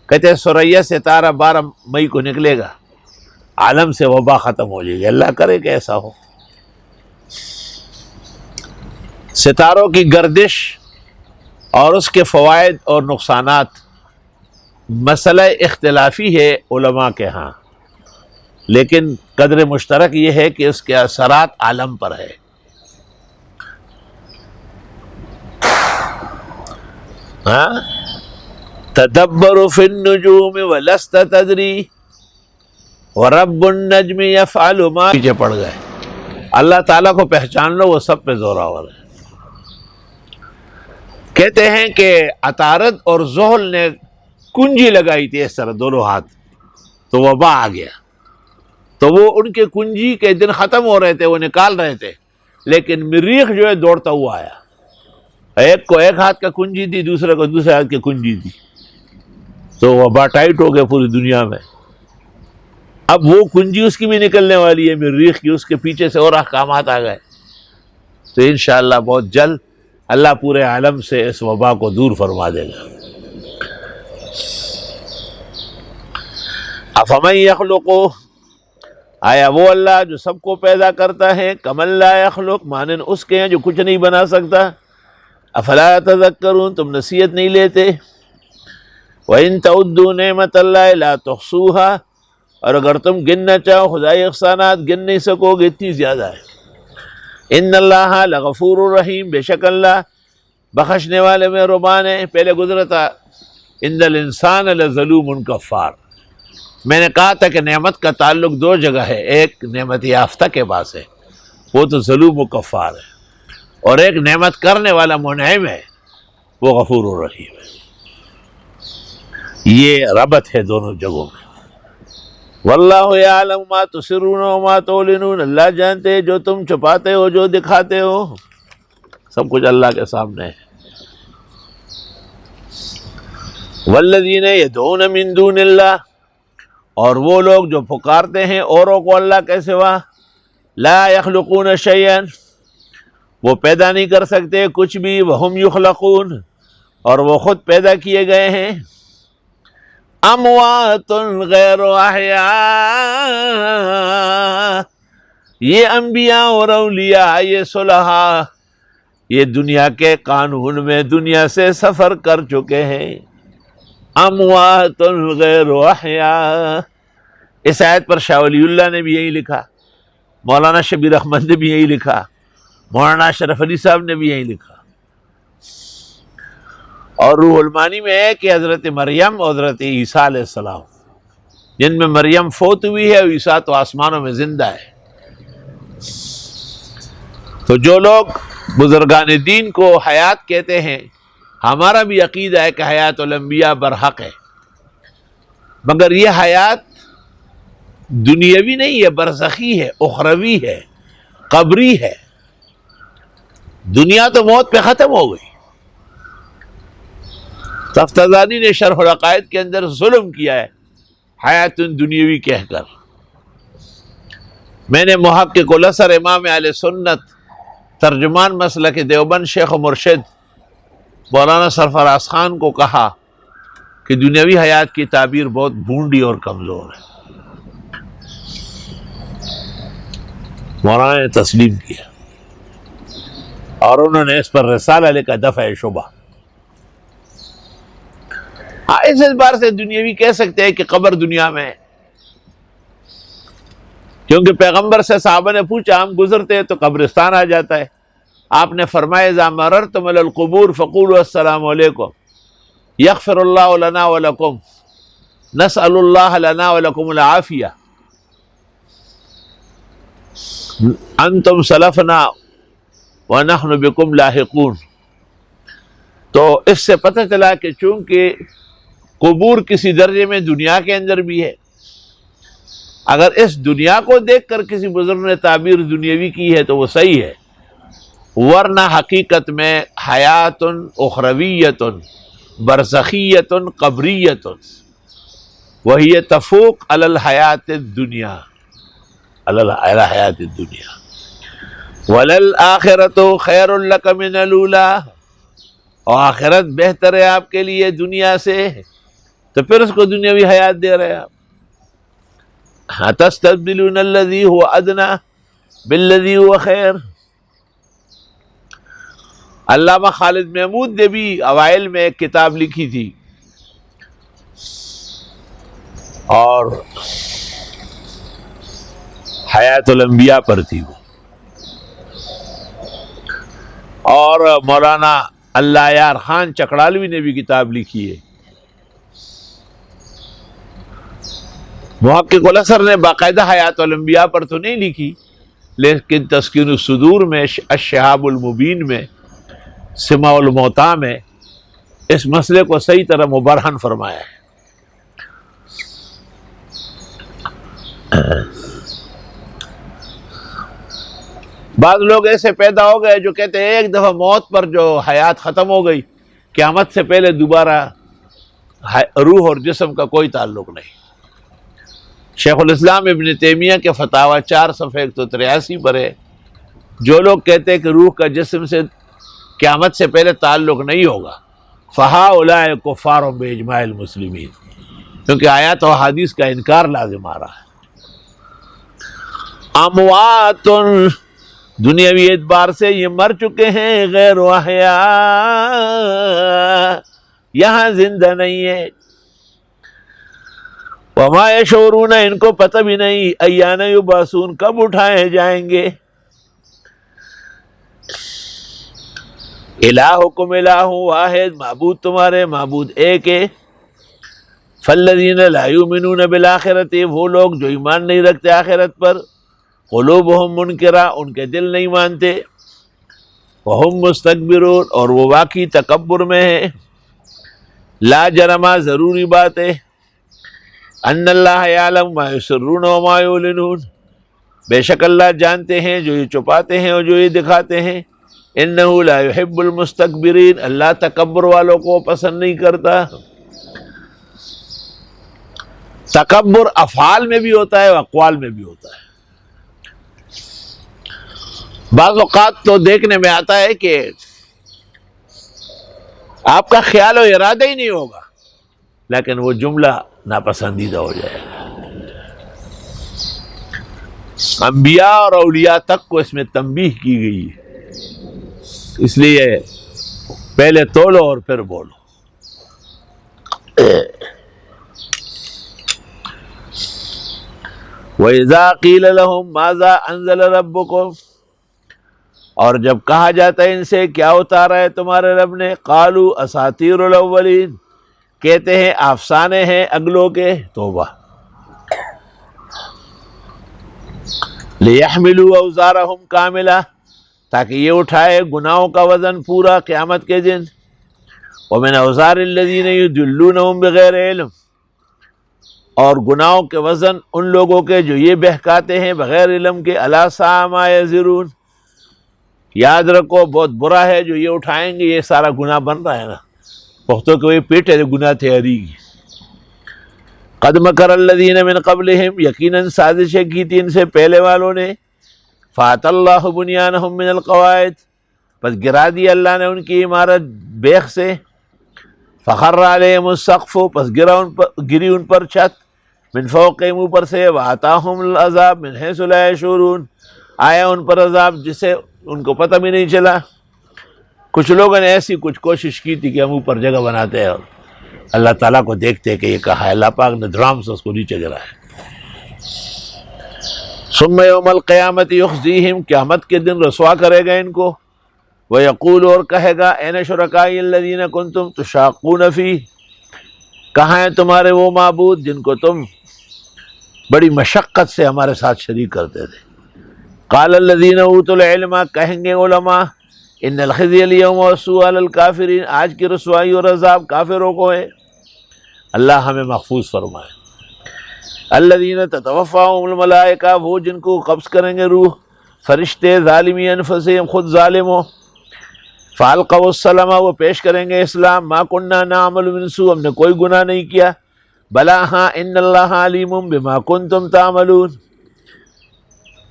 کہتے ہیں ثریا ستارہ 12 مئی کو نکلے گا، عالم سے وبا ختم ہو جائے گی. اللہ کرے کہ ایسا ہو. ستاروں کی گردش اور اس کے فوائد اور نقصانات مسئلہ اختلافی ہے علماء کے ہاں، لیکن قدر مشترک یہ ہے کہ اس کے اثرات عالم پر ہے. ہاں تدبر فی النجوم ولست تدری ورب النجم یفعل ما، پیچھے پڑ گئے. اللہ تعالیٰ کو پہچان لو، وہ سب پہ زوراور ہے. کہتے ہیں کہ عطارد اور زحل نے کنجی لگائی تھی اس طرح دونوں ہاتھ، تو وبا آ گیا. تو وہ ان کے کنجی کے دن ختم ہو رہے تھے، وہ نکال رہے تھے، لیکن مریخ جو ہے دوڑتا ہوا آیا. ایک کو ایک ہاتھ کا کنجی دی، دوسرے کو دوسرے ہاتھ کی کنجی دی، تو وبا ٹائٹ ہو گیا پوری دنیا میں. اب وہ کنجی اس کی بھی نکلنے والی ہے مریخ کی، اس کے پیچھے سے اور احکامات آ گئے. تو انشاءاللہ بہت جلد اللہ پورے عالم سے اس وبا کو دور فرما دے گا. افمن یخلق، آیا وہ اللہ جو سب کو پیدا کرتا ہے، کمن لا یخلق، مانند اس کے ہیں جو کچھ نہیں بنا سکتا. افلا تذکرون، تم نصیحت نہیں لیتے. وَإِن تَعُدُّوا نِعْمَةَ اللَّهِ لَا تُحْصُوهَا، اور اگر تم گننا چاہو خدائی احسانات گن نہیں سکو گے، اتنی زیادہ ہے. ان اللہ لغفور الرحیم، بے شک اللہ بخشنے والے میں مہربان ہے. پہلے گزرا تھا ان الانسان لظلوم کفار. میں نے کہا تھا کہ نعمت کا تعلق دو جگہ ہے، ایک نعمت یافتہ کے پاس ہے، وہ تو ظلوم و کفار ہے، اور ایک نعمت کرنے والا منعم ہے، وہ غفور الرحیم ہے. یہ ربط ہے دونوں جگہوں میں. واللہ یعلم ما تسرون وما تعلنون، اللہ جانتے ہیں جو تم چھپاتے ہو جو دکھاتے ہو، سب کچھ اللہ کے سامنے ہے. والذین یدعون من دون اللہ، اور وہ لوگ جو پکارتے ہیں اوروں کو اللہ کے سوا، لا یخلقون شیئا، وہ پیدا نہیں کر سکتے کچھ بھی، وہم یخلقون، اور وہ خود پیدا کیے گئے ہیں. اموات غیر احیاء، یہ انبیاء اور اولیاء، یہ صلحاء، یہ دنیا کے قانون میں دنیا سے سفر کر چکے ہیں. اموات غیر احیاء، اس آیت پر شاہ ولی اللہ نے بھی یہی لکھا، مولانا شبیر احمد نے بھی یہی لکھا، مولانا اشرف علی صاحب نے بھی یہی لکھا. اور روح المعانی میں ہے کہ حضرت مریم اور حضرت عیسیٰ علیہ السلام، جن میں مریم فوت ہوئی ہے اور عیسیٰ تو آسمانوں میں زندہ ہے. تو جو لوگ بزرگان دین کو حیات کہتے ہیں، ہمارا بھی عقیدہ ہے کہ حیات الانبیاء برحق ہے، مگر یہ حیات دنیاوی نہیں ہے، برزخی ہے، اخروی ہے، قبری ہے. دنیا تو موت پہ ختم ہو گئی. تفتزانی نے شرح العقائد کے اندر ظلم کیا ہے حیات دنیاوی کہہ کر. میں نے محقق الاثر امام اہل سنت ترجمان مسلک دیوبند شیخ و مرشد مولانا سرفراز خان کو کہا کہ دنیاوی حیات کی تعبیر بہت بھونڈی اور کمزور ہے. مولانا نے تسلیم کیا اور انہوں نے اس پر رسالہ لکھا دفع شبہ. ہاں اس اعتبار سے دنیاوی کہہ سکتے ہیں کہ قبر دنیا میں ہے، کیونکہ پیغمبر سے صحابہ نے پوچھا، ہم گزرتے ہیں تو قبرستان آ جاتا ہے، آپ نے فرمایا اذا مررتم علی القبور فقولوا السلام علیکم یغفر اللہ لنا ولکم نسأل اللہ لنا ولکم العافیہ انتم سلفنا ونحن بکم لاحقون. تو اس سے پتہ چلا کہ چونکہ قبور کسی درجے میں دنیا کے اندر بھی ہے، اگر اس دنیا کو دیکھ کر کسی بزرگ نے تعبیر دنیاوی کی ہے تو وہ صحیح ہے، ورنہ حقیقت میں حیات اخرویت برزخیت قبریت وہی تفوق علی الحیات الدنیا، علی حیات الدنیا. وللآخرۃ خیر لک من الاولی، اور آخرت بہتر ہے آپ کے لیے دنیا سے، تو پھر اس کو دنیاوی حیات دے رہے ہیں آپ. تستبدلون الذی هو ادنی بالذی هو خیر. علامہ خالد محمود نے بھی اوائل میں ایک کتاب لکھی تھی اور حیات الانبیاء پر تھی وہ، اور مولانا اللہ یار خان چکڑالوی نے بھی کتاب لکھی ہے. محقق الاثر نے باقاعدہ حیات الانبیاء پر تو نہیں لکھی، لیکن تسکین الصدور میں، الشہاب المبین میں، سماع الموتیٰ میں اس مسئلے کو صحیح طرح مبرہن فرمایا ہے. بعض لوگ ایسے پیدا ہو گئے جو کہتے ہیں ایک دفعہ موت پر جو حیات ختم ہو گئی، قیامت سے پہلے دوبارہ روح اور جسم کا کوئی تعلق نہیں. شیخ الاسلام ابن تیمیہ کے فتاوی 4 صفحہ 183 پر ہے، جو لوگ کہتے ہیں کہ روح کا جسم سے قیامت سے پہلے تعلق نہیں ہوگا، فہؤلاء کفار باجماع المسلمین، کیونکہ آیات و حدیث کا انکار لازم آ رہا ہے. اموات دنیاوی اعتبار سے یہ مر چکے ہیں، غیر احیاء یہاں زندہ نہیں ہے. وما یشعرون ان کو پتہ بھی نہیں، ایان یبعثون کب اٹھائے جائیں گے. الہکم الہ واحد، معبود تمہارے معبود ایک ہے. فالذین لا یؤمنون بالآخرۃ، وہ لوگ جو ایمان نہیں رکھتے آخرت پر. قلوبہم منکرہ، ان کے دل نہیں مانتے. وہم مستکبرون، اور وہ واقعی تکبر میں ہیں. لا جرمہ، ضروری بات ہے. ان اللہ یعلم ما یسرون وما یعلنون، بے شک اللہ جانتے ہیں جو یہ چھپاتے ہیں اور جو یہ دکھاتے ہیں. انہ لا یحب المستکبرین، اللہ تکبر والوں کو پسند نہیں کرتا. تکبر افعال میں بھی ہوتا ہے اور اقوال میں بھی ہوتا ہے. بعض اوقات تو دیکھنے میں آتا ہے کہ آپ کا خیال و ارادہ ہی نہیں ہوگا، لیکن وہ جملہ ناپسندیدہ ہو جائے گا. انبیاء اور اولیاء تک کو اس میں تنبیہ کی گئی ہے، اس لیے پہلے تولو اور پھر بولو. وَإِذَا قِيلَ لَهُمْ مَاذَا أَنزَلَ رَبُّكُمْ، اور جب کہا جاتا ہے ان سے کیا اتارا ہے تمہارے رب نے، قالوا اساطیر الاولین، کہتے ہیں افسانے ہیں اگلوں کے. توبہ. لِيَحْمِلُوا أَوْزَارَهُمْ كَامِلَةً، تاکہ یہ اٹھائے گناہوں کا وزن پورا قیامت کے دن. وَمِنْ أَوْزَارِ الَّذِينَ يُضِلُّونَهُمْ بِغَيْرِ عِلْمٍ، اور گناہوں کے وزن ان لوگوں کے جو یہ بہکاتے ہیں بغیر علم کے. أَلَا سَاءَ مَا يَزِرُونَ، یاد رکھو بہت برا ہے جو یہ اٹھائیں گے. یہ سارا گناہ بن رہا ہے نا، پختوں کے وہی پیٹے گناہ تیاری کی. قد مکر الذین من قبلہم، یقیناً سازشیں کی تھی ان سے پہلے والوں نے. فات اللہ بنیانہم من القواعد، پس گرا دی اللہ نے ان کی عمارت بیخ سے. فخر علیہم السقف، پس گری ان پر چھت. من فوقہم، اوپر سے. وآتاہم العذاب من حیث لا یشعرون، آیا ان پر عذاب جسے ان کو پتہ بھی نہیں چلا. کچھ لوگوں نے ایسی کچھ کوشش کی تھی کہ ہم اوپر جگہ بناتے ہیں اور اللہ تعالیٰ کو دیکھتے کہ یہ کہا ہے. اللہ پاک نے دھڑام سے اس کو نیچے گرایا. ثم یوم القیامت یخزیہم، قیامت کے دن رسوا کرے گا ان کو. ویقول، اور کہے گا، این شرکائی الذین کنتم تشاقون فیہ، کہاں ہیں تمہارے وہ معبود جن کو تم بڑی مشقت سے ہمارے ساتھ شریک کرتے تھے. قال الذین اوتوا العلم، کہیں گے علماء، ان الخزی اليوم والسوء علی الکافرین، آج کی رسوائی اور عذاب کافروں کو ہے. اللہ ہمیں محفوظ فرمائے. الذین تتوفاہم الملائکہ، وہ جن کو قبض کریں گے روح فرشتے. ظالمی انفسہم، خود ظالم ہو. فالقوا السلام، وہ پیش کریں گے اسلام. ما کننا نعمل من سوء، ہم نے کوئی گناہ نہیں کیا. بلا ہاں، ان اللہ علیم بما کنتم تعملون،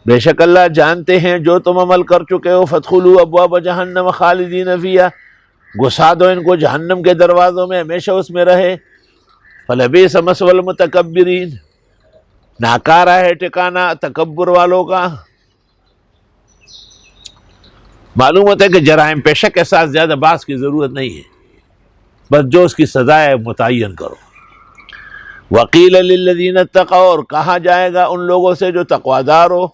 بے شک اللہ جانتے ہیں جو تم عمل کر چکے ہو. فادخلوا ابواب جہنم خالدین فیہا، گھسا دو ان کو جہنم کے دروازوں میں، ہمیشہ اس میں رہے. فلبئس مثوی المتکبرین، ناکارہ ہے ٹھکانہ تکبر والوں کا. معلوم ہوتا ہے کہ جرائم پیشہ کے ساتھ زیادہ بحث کی ضرورت نہیں ہے، بس جو اس کی سزا ہے متعین کرو. وقیل للذین اتقوا، اور کہا جائے گا ان لوگوں سے جو تقوادار ہو.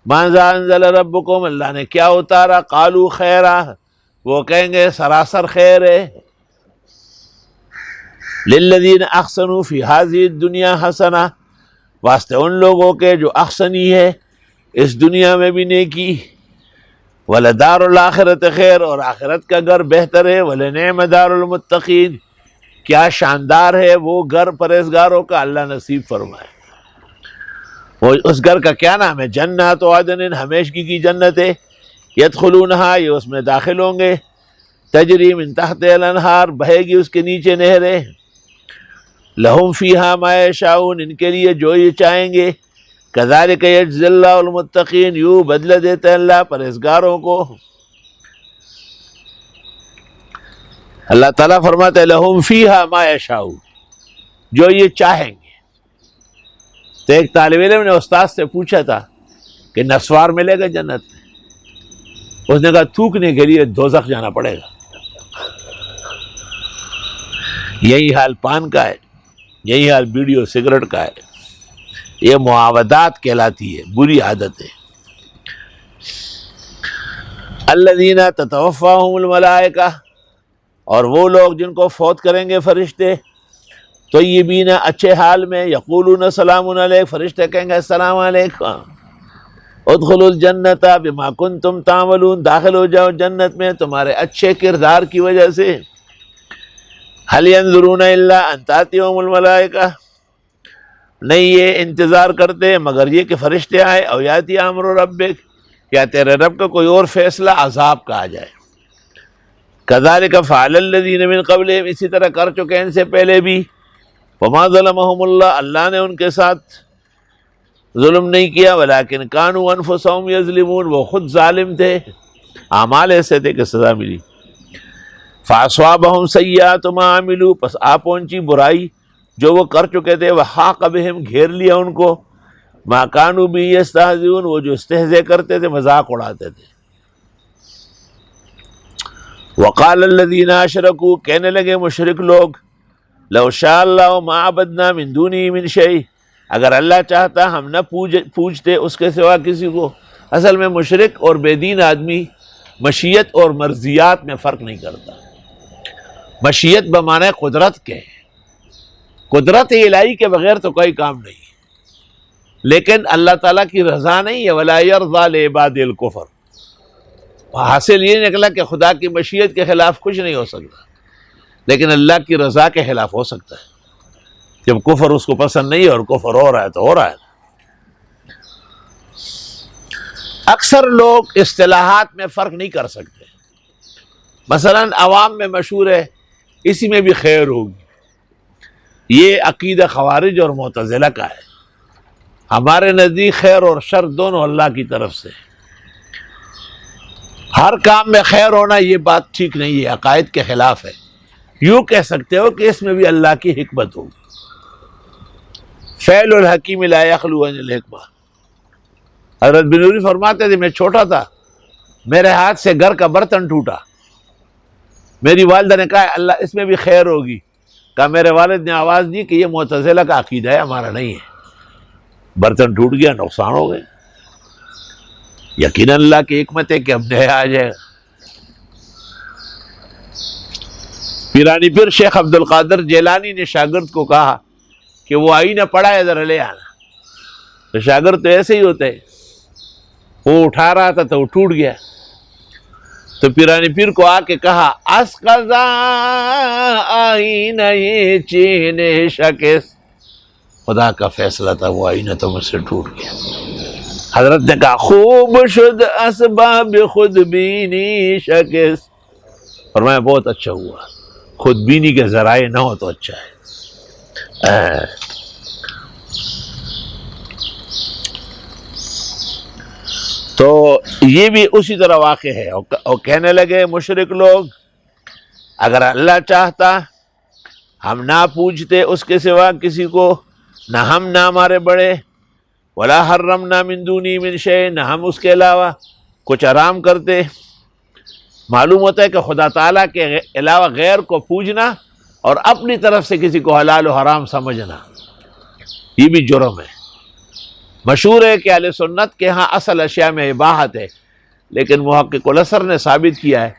ماذا انزل ربکم، اللہ نے کیا اتارا. قالوا خیرا، وہ کہیں گے سراسر خیر ہے. للذین احسنوا فی ہذہ الدنیا حسنہ، واسطے ان لوگوں کے جو احسنی ہے اس دنیا میں بھی نیکی. وَلَدَارُ الْآخِرَةِ خیر، اور آخرت کا گھر بہتر ہے. وَلَنِعْمَ دَارُ الْمُتَّقِينَ، کیا شاندار ہے وہ گھر پرہیزگاروں کا، اللہ نصیب فرمائے. وہ اس گھر کا کیا نام ہے؟ جنات عدن، ہمیشگی کی جنت ہے. یدخلونہا، یہ اس میں داخل ہوں گے. تجری من تحت الانہار، بہے گی اس کے نیچے نہریں. لہم فیہا ما یشاؤون، ان کے لیے جو یہ چاہیں گے. کذالک یجزی اللہ المتقین، یوں بدلہ دیتا ہے اللہ پرہیزگاروں کو. اللہ تعالیٰ فرماتا ہے لہم فیہا ما یشاؤون، جو یہ چاہیں گے. تو ایک طالب علم نے استاد سے پوچھا تھا کہ نسوار ملے گا جنت میں؟ اس نے کہا تھوکنے کے لیے دوزخ جانا پڑے گا. یہی حال پان کا ہے، یہی حال بیڑی اور سگریٹ کا ہے. یہ معاودات کہلاتی ہے، بری عادت ہے. الذین تتوفاہم الملائکہ، اور وہ لوگ جن کو فوت کریں گے فرشتے. طیبین، اچھے حال میں. یقولون سلام علیک، فرشتے کہیں گے السلام علیکم. ادخلوا الجنت بما کنتم تعملون، داخل ہو جاؤ جنت میں تمہارے اچھے کردار کی وجہ سے. هل ينظرون الا ان تاتيهم الملائکہ، نہیں یہ انتظار کرتے مگر یہ کہ فرشتے آئے. او یاتی امر ربک، یا تیرے رب کا کوئی اور فیصلہ عذاب کا آ جائے. کذالک فعل الذین من قبلہم، اسی طرح کر چکے ان سے پہلے بھی. وما ظلمہم اللہ، اللہ نے ان کے ساتھ ظلم نہیں کیا. ولکن کانوا انفسہم یظلمون، وہ خود ظالم تھے، اعمال ایسے تھے کہ سزا ملی. فاصابہم سیئات ما عملوا، پس آ پہنچی برائی جو وہ کر چکے تھے. وحاق بہم، گھیر لیا ان کو. ما کانوا بہ یستہزئون، وہ جو استہزاء کرتے تھے، مذاق اڑاتے تھے. وقال الذین اشرکوا، کہنے لگے مشرک لوگ، لو شاء اللہ ما عبدنا من دونہ من شیء، اگر اللہ چاہتا ہم نہ پوجتے اس کے سوا کسی کو. اصل میں مشرک اور بے دین آدمی مشیت اور مرضیات میں فرق نہیں کرتا. مشیت بمعنی قدرت کے، قدرت الہی کے بغیر تو کوئی کام نہیں. لیکن اللہ تعالیٰ کی رضا نہیں ہے. ولا یرضی لعباد الکفر، حاصل یہ نکلا کہ خدا کی مشیت کے خلاف کچھ نہیں ہو سکتا، لیکن اللہ کی رضا کے خلاف ہو سکتا ہے. جب کفر اس کو پسند نہیں ہے اور کفر ہو رہا ہے تو ہو رہا ہے. اکثر لوگ اصطلاحات میں فرق نہیں کر سکتے. مثلا عوام میں مشہور ہے اسی میں بھی خیر ہوگی، یہ عقیدہ خوارج اور معتزلہ کا ہے. ہمارے نزدیک خیر اور شر دونوں اللہ کی طرف سے. ہر کام میں خیر ہونا یہ بات ٹھیک نہیں ہے، عقائد کے خلاف ہے. یوں کہہ سکتے ہو کہ اس میں بھی اللہ کی حکمت ہوگی. فعل الحکیم لا یخلو عن الحکمہ. حضرت بنوری فرماتے تھے میں چھوٹا تھا، میرے ہاتھ سے گھر کا برتن ٹوٹا. میری والدہ نے کہا اللہ اس میں بھی خیر ہوگی. کہا میرے والد نے آواز دی کہ یہ معتزلہ کا عقیدہ ہے، ہمارا نہیں ہے. برتن ٹوٹ گیا، نقصان ہو گئے. یقیناً اللہ کی حکمت ہے کہ اب نیا آ جائے گا. پیرانی پیر شیخ عبد القادر جیلانی نے شاگرد کو کہا کہ وہ آئینہ پڑا ہے ذرا لے آنا. تو شاگرد تو ایسے ہی ہوتے ہیں، وہ اٹھا رہا تھا تو وہ ٹوٹ گیا. تو پیرانی پیر کو آ کے کہا از قضا آئینہ یہ چین شکست، خدا کا فیصلہ تھا، وہ آئینہ تو مجھ سے ٹوٹ گیا. حضرت نے کہا خوب شد اسباب خود بینی شکست. فرمایا بہت اچھا ہوا، خود بینی کے ذرائع نہ ہو تو اچھا ہے. تو یہ بھی اسی طرح واقع ہے. اور کہنے لگے مشرک لوگ اگر اللہ چاہتا ہم نہ پوجتے اس کے سوا کسی کو، نہ ہم نہ ہمارے بڑے. ولا حرمنا من دونی من شیء، نہ ہم اس کے علاوہ کچھ حرام کرتے. معلوم ہوتا ہے کہ خدا تعالیٰ کے علاوہ غیر کو پوجنا اور اپنی طرف سے کسی کو حلال و حرام سمجھنا یہ بھی جرم ہے. مشہور ہے کہ اہل سنت کے ہاں اصل اشیاء میں اباحت ہے، لیکن محقق الاثر نے ثابت کیا ہے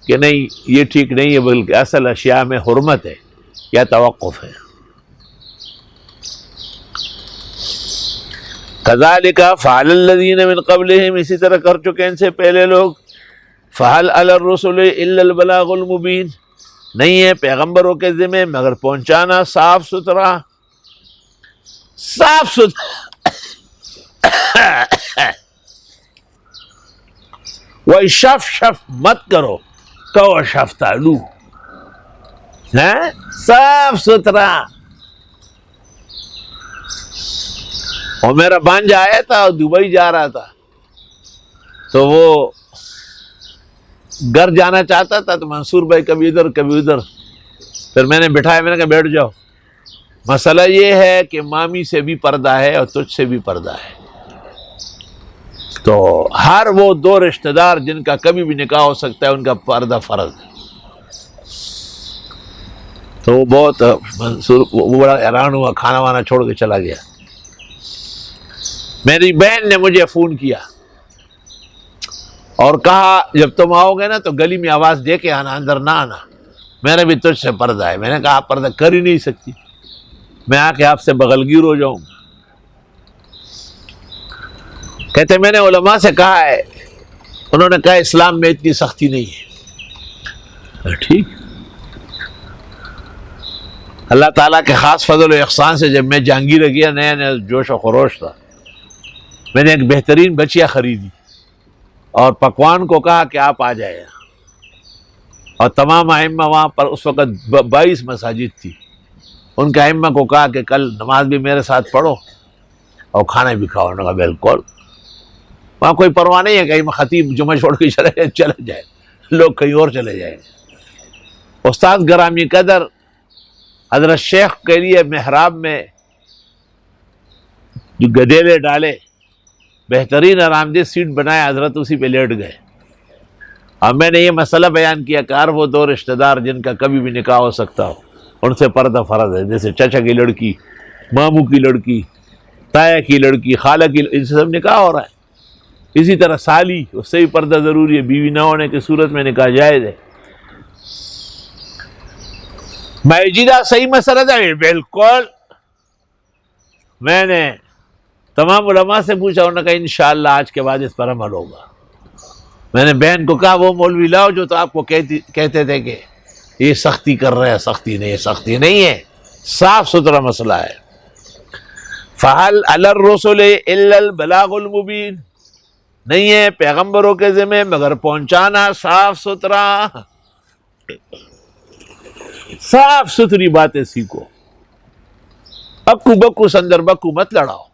کہ نہیں یہ ٹھیک نہیں ہے بلکہ اصل اشیاء میں حرمت ہے یا توقف ہے۔ کذالک فعل الذین من قبلہم، اسی طرح کر چکے ان سے پہلے لوگ۔ فہل علی الرسل الا البلاغ المبین، نہیں ہے پیغمبروں کے ذمہ مگر پہنچانا صاف ستھرا، صاف ستھرا۔ وہ شف شف مت کرو، کہو شفتالو، صاف ستھرا۔ اور میرا بانجا آیا تھا اور دبئی جا رہا تھا، تو وہ گھر جانا چاہتا تھا، تو منصور بھائی کبھی ادھر کبھی ادھر، پھر میں نے بٹھایا، میں نے کہا بیٹھ جاؤ، مسئلہ یہ ہے کہ مامی سے بھی پردہ ہے اور تجھ سے بھی پردہ ہے، تو ہر وہ دو رشتہ دار جن کا کبھی بھی نکاح ہو سکتا ہے ان کا پردہ فرض ہے۔ تو وہ بہت منصور وہ بڑا حیران ہوا، کھانا وانا چھوڑ کے چلا گیا۔ میری بہن نے مجھے فون کیا اور کہا جب تم آؤ گے نا تو گلی میں آواز دے کے آنا، اندر نہ آنا، میرا بھی تجھ سے پردہ ہے۔ میں نے کہا آپ پردہ کر ہی نہیں سکتی، میں آ کے آپ سے بغلگیر ہو جاؤں گا۔ کہتے میں نے علماء سے کہا ہے، انہوں نے کہا اسلام میں اتنی سختی نہیں ہے۔ ٹھیک، اللہ تعالیٰ کے خاص فضل و احسان سے جب میں جہانگیر گیا، نیا نیا جوش و خروش تھا، میں نے ایک بہترین بچیا خریدی اور پکوان کو کہا کہ آپ آ جائے، اور تمام ائمہ وہاں پر اس وقت 22 مساجد تھی، ان کے ائمہ کو کہا کہ کل نماز بھی میرے ساتھ پڑھو اور کھانا بھی کھاؤ۔ انہوں نے کہا بالکل، وہاں کوئی پرواہ نہیں ہے کہ خطیب جمعہ چھوڑ کے چلے جائے، لوگ کہیں اور چلے جائیں۔ استاد گرامی قدر حضرت شیخ کے لیے محراب میں جو گدیلے ڈالے، بہترین آرام دہ سیٹ بنائے، حضرت اسی پہ لیٹ گئے، اور میں نے یہ مسئلہ بیان کیا کہ ہر وہ دو رشتہ دار جن کا کبھی بھی نکاح ہو سکتا ہو ان سے پردہ فرض ہے، جیسے چچا کی لڑکی، ماموں کی لڑکی، تایا کی لڑکی، خالہ کی، ان سے سب نکاح ہو رہا ہے۔ اسی طرح سالی، اس سے بھی پردہ ضروری ہے، بیوی نہ ہونے کی صورت میں نکاح جائز ہے۔ ماجدہ صحیح مسئلہ تھا، بالکل۔ میں نے تمام علماء سے پوچھا، انہوں نے کہا انشاءاللہ آج کے بعد اس پر عمل ہوگا۔ میں نے بہن کو کہا وہ مولوی لاؤ جو تو آپ کو کہتے تھے کہ یہ سختی کر رہے ہیں، سختی نہیں ہے، سختی نہیں ہے، صاف ستھرا مسئلہ ہے۔ فَهَلْ عَلَى الرُّسُلِ إِلَّا الْبَلَاغُ الْمُبِينُ، نہیں ہے پیغمبروں کے ذمہ مگر پہنچانا صاف ستھرا، صاف ستھری باتیں سیکھو، اکو بکو سندر بکو مت لڑاؤ،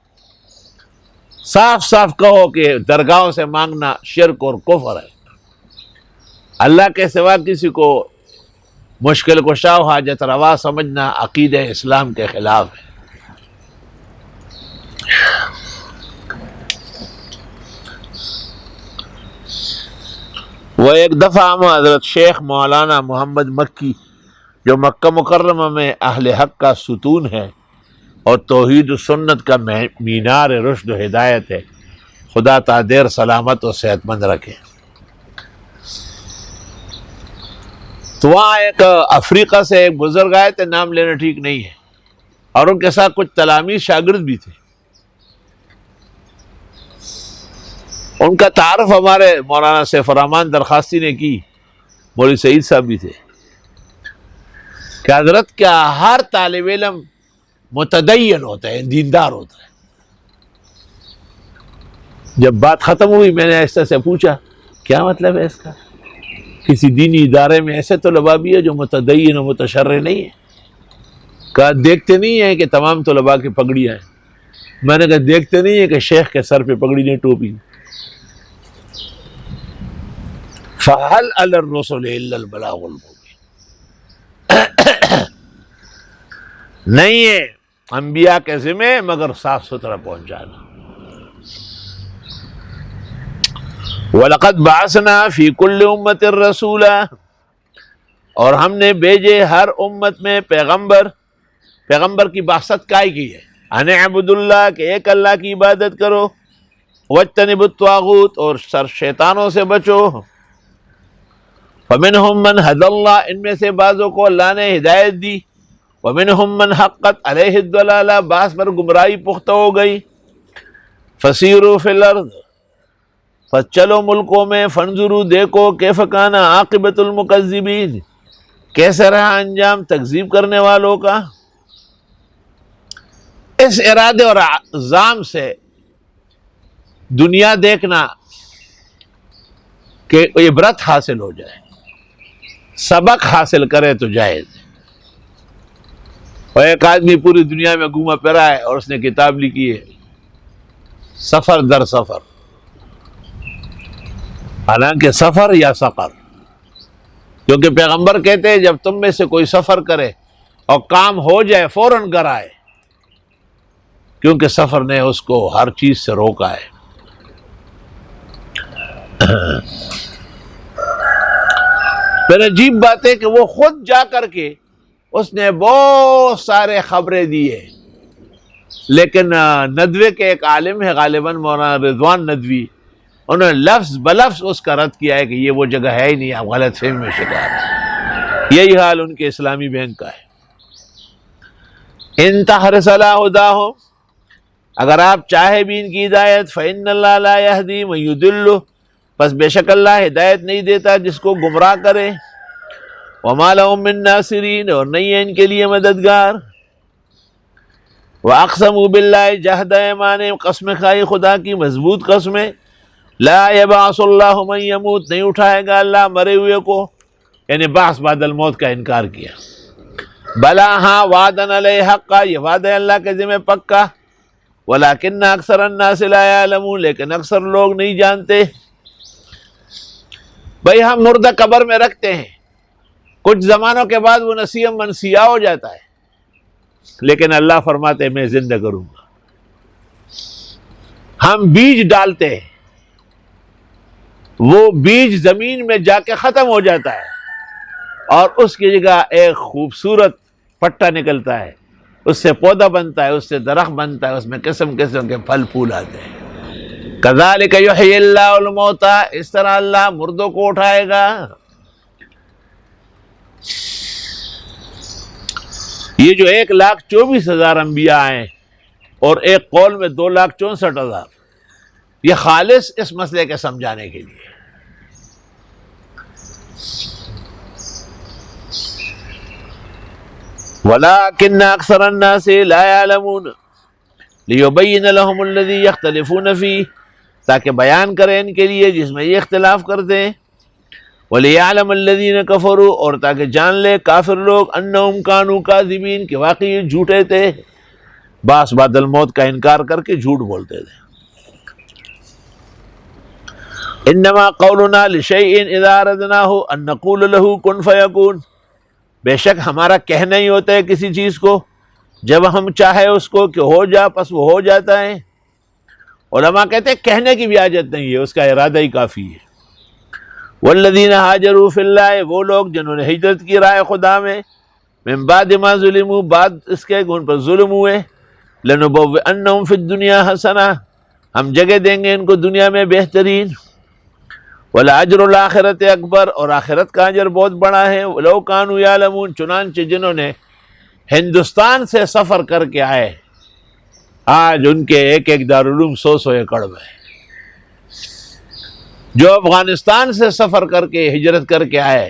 صاف صاف کہو کہ درگاہوں سے مانگنا شرک اور کفر ہے، اللہ کے سوا کسی کو مشکل کشا و حاجت روا سمجھنا عقیدہ اسلام کے خلاف ہے۔ وہ ایک دفعہ ہم حضرت شیخ مولانا محمد مکی جو مکہ مکرمہ میں اہل حق کا ستون ہے اور توحید و سنت کا مینار رشد و ہدایت ہے، خدا تا دیر سلامت و صحت مند رکھے، تو وہاں ایک افریقہ سے ایک بزرگ آئے تھے، نام لینا ٹھیک نہیں ہے، اور ان کے ساتھ کچھ تلامید شاگرد بھی تھے۔ ان کا تعارف ہمارے مولانا سیف الرحمن درخواستی نے کی، مولوی سعید صاحب بھی تھے، کہ حضرت کیا ہر طالب علم متدین ہوتا ہے، دیندار ہوتا ہے؟ جب بات ختم ہوئی میں نے ایسے سے پوچھا کیا مطلب ہے اس کا؟ کسی دینی ادارے میں ایسے طلباء بھی ہے جو متدین و متشرع نہیں ہے؟ کہا دیکھتے نہیں ہیں کہ تمام طلباء کی پگڑیاں ہیں؟ میں نے کہا دیکھتے نہیں ہیں کہ شیخ کے سر پہ پگڑی نہیں، ٹوپی؟ فَهَلْ عَلَى الرُّسُلِ إِلَّا الْبَلَاغُ الْمُبِينُ، نہیں ہے انبیاء کے ذمہ مگر صاف ستھرا پہنچانا۔ وَلَقَدْ بَعَثْنَا فِي كُلِّ أُمَّةٍ رَسُولًا، اور ہم نے بھیجے ہر امت میں پیغمبر۔ پیغمبر کی بعثت کائے کی ہے؟ اَنِ اعْبُدُوا اللَّهَ، کہ ایک اللہ کی عبادت کرو، وَاجْتَنِبُوا الطَّاغُوتَ، اور شیطانوں سے بچو، فمنہم من ہدی اللہ، ان میں سے بعضوں کو اللہ نے ہدایت دی، ومنہم من حقت علیہ الضلالہ، بعض پر گمراہی پختہ ہو گئی، فسیروا فی الارض، پس چلو ملکوں میں، فانظروا دیکھو، کیف کان عاقبۃ المکذبین، کیسے رہا انجام تکذیب کرنے والوں کا۔ اس ارادے اور عزام سے دنیا دیکھنا کہ عبرت حاصل ہو جائے، سبق حاصل کرے تو جائز ہے۔ اور ایک آدمی پوری دنیا میں گھوما پھرا ہے اور اس نے کتاب لکھی ہے سفر در سفر، حالانکہ سفر یا سقر، کیونکہ پیغمبر کہتے ہیں جب تم میں سے کوئی سفر کرے اور کام ہو جائے فوراً گھر آئے، کیونکہ سفر نے اس کو ہر چیز سے روکا ہے۔ پھر عجیب بات ہے کہ وہ خود جا کر کے اس نے بہت سارے خبریں دیے، لیکن ندوے کے ایک عالم ہے غالباً مولانا رضوان ندوی، انہوں نے لفظ بلفظ اس کا رد کیا ہے کہ یہ وہ جگہ ہے ہی نہیں، آپ غلط فہمی میں شکار ہیں۔ یہی حال ان کے اسلامی بینک کا ہے۔ ان تحرص علی ھداھم، اگر آپ چاہے بھی ان کی ہدایت، فإن اللہ لا یہدی من یضل، پس بے شک اللہ ہدایت نہیں دیتا جس کو گمراہ کرے، وما لہم من ناصرین، اور نہیں ہے ان کے لیے مددگار۔ وَأَقْسَمُوا بِاللَّهِ جَهْدَ أَيْمَانِهِمْ، قسم کھائی خدا کی مضبوط قسمیں، لا يبعث اللہ من يموت، نہیں اٹھائے گا اللہ مرے ہوئے کو، یعنی بعث بعد الموت کا انکار کیا۔ بلا ہاں وعدن علیہ حقا، یہ وعدہ اللہ کے ذمہ پکا، ولکن اکثر الناس لا يعلمون، لیکن اکثر لوگ نہیں جانتے۔ بھئی ہم مردہ قبر میں رکھتے ہیں، کچھ زمانوں کے بعد وہ نسیم منسیہ ہو جاتا ہے، لیکن اللہ فرماتے ہیں میں زندہ کروں گا۔ ہم بیج ڈالتے ہیں، وہ بیج زمین میں جا کے ختم ہو جاتا ہے، اور اس کی جگہ ایک خوبصورت پٹا نکلتا ہے، اس سے پودا بنتا ہے، اس سے درخت بنتا ہے، اس میں قسم قسم کے پھل پھول آتے ہیں۔ کذالک یحیی اللہ الموتیٰ، اس طرح اللہ مردوں کو اٹھائے گا۔ یہ جو 1,24,000 انبیاء ہیں اور ایک قول میں 2,64,000، یہ خالص اس مسئلے کے سمجھانے کے لیے۔ وَلَٰكِنَّ أَكْثَرَ النَّاسِ لَا يَعْلَمُونَ لِيُبَيِّنَ لَهُمُ الَّذِي يَخْتَلِفُونَ فِيهِ، تاکہ بیان کریں ان کے لیے جس میں یہ اختلاف کرتے ہیں، وَلِيَعْلَمَ الَّذِينَ كَفَرُوا، اور تاکہ جان لے کافر لوگ، أَنَّهُمْ كَانُوا كَاذِبِينَ، کہ واقعی یہ جھوٹے تھے، بعث بعد الموت کا انکار کر کے جھوٹ بولتے تھے۔ إِنَّمَا قَوْلُنَا لِشَيْءٍ إِذَا أَرَدْنَاهُ أَن نَّقُولَ لَهُ كُن فَيَكُونُ، بے شک ہمارا کہنا ہی ہوتا ہے کسی چیز کو، جب ہم چاہے اس کو کہ ہو جا پس وہ ہو جاتا ہے۔ علماء کہتے ہیں کہنے کی بھی حاجت نہیں ہے، اس کا ارادہ ہی کافی ہے۔ والذین ہاجروا فی اللہ، وہ لوگ جنہوں نے ہجرت کی راہ خدا میں، من بعد ما ظلموا، بعد اس کے ان پر ظلم ہوئے، لنبوئنہم فی الدنیا حسنہ، ہم جگہ دیں گے ان کو دنیا میں بہترین، ولاجر الآخرۃ اکبر، اور آخرت کا اجر بہت بڑا ہے، ولو کانوا یعلمون، چنانچہ جنہوں نے ہندوستان سے سفر کر کے آئے، آج ان کے ایک ایک دارالعلوم 100 ایکڑ میں، جو افغانستان سے سفر کر کے ہجرت کر کے آئے،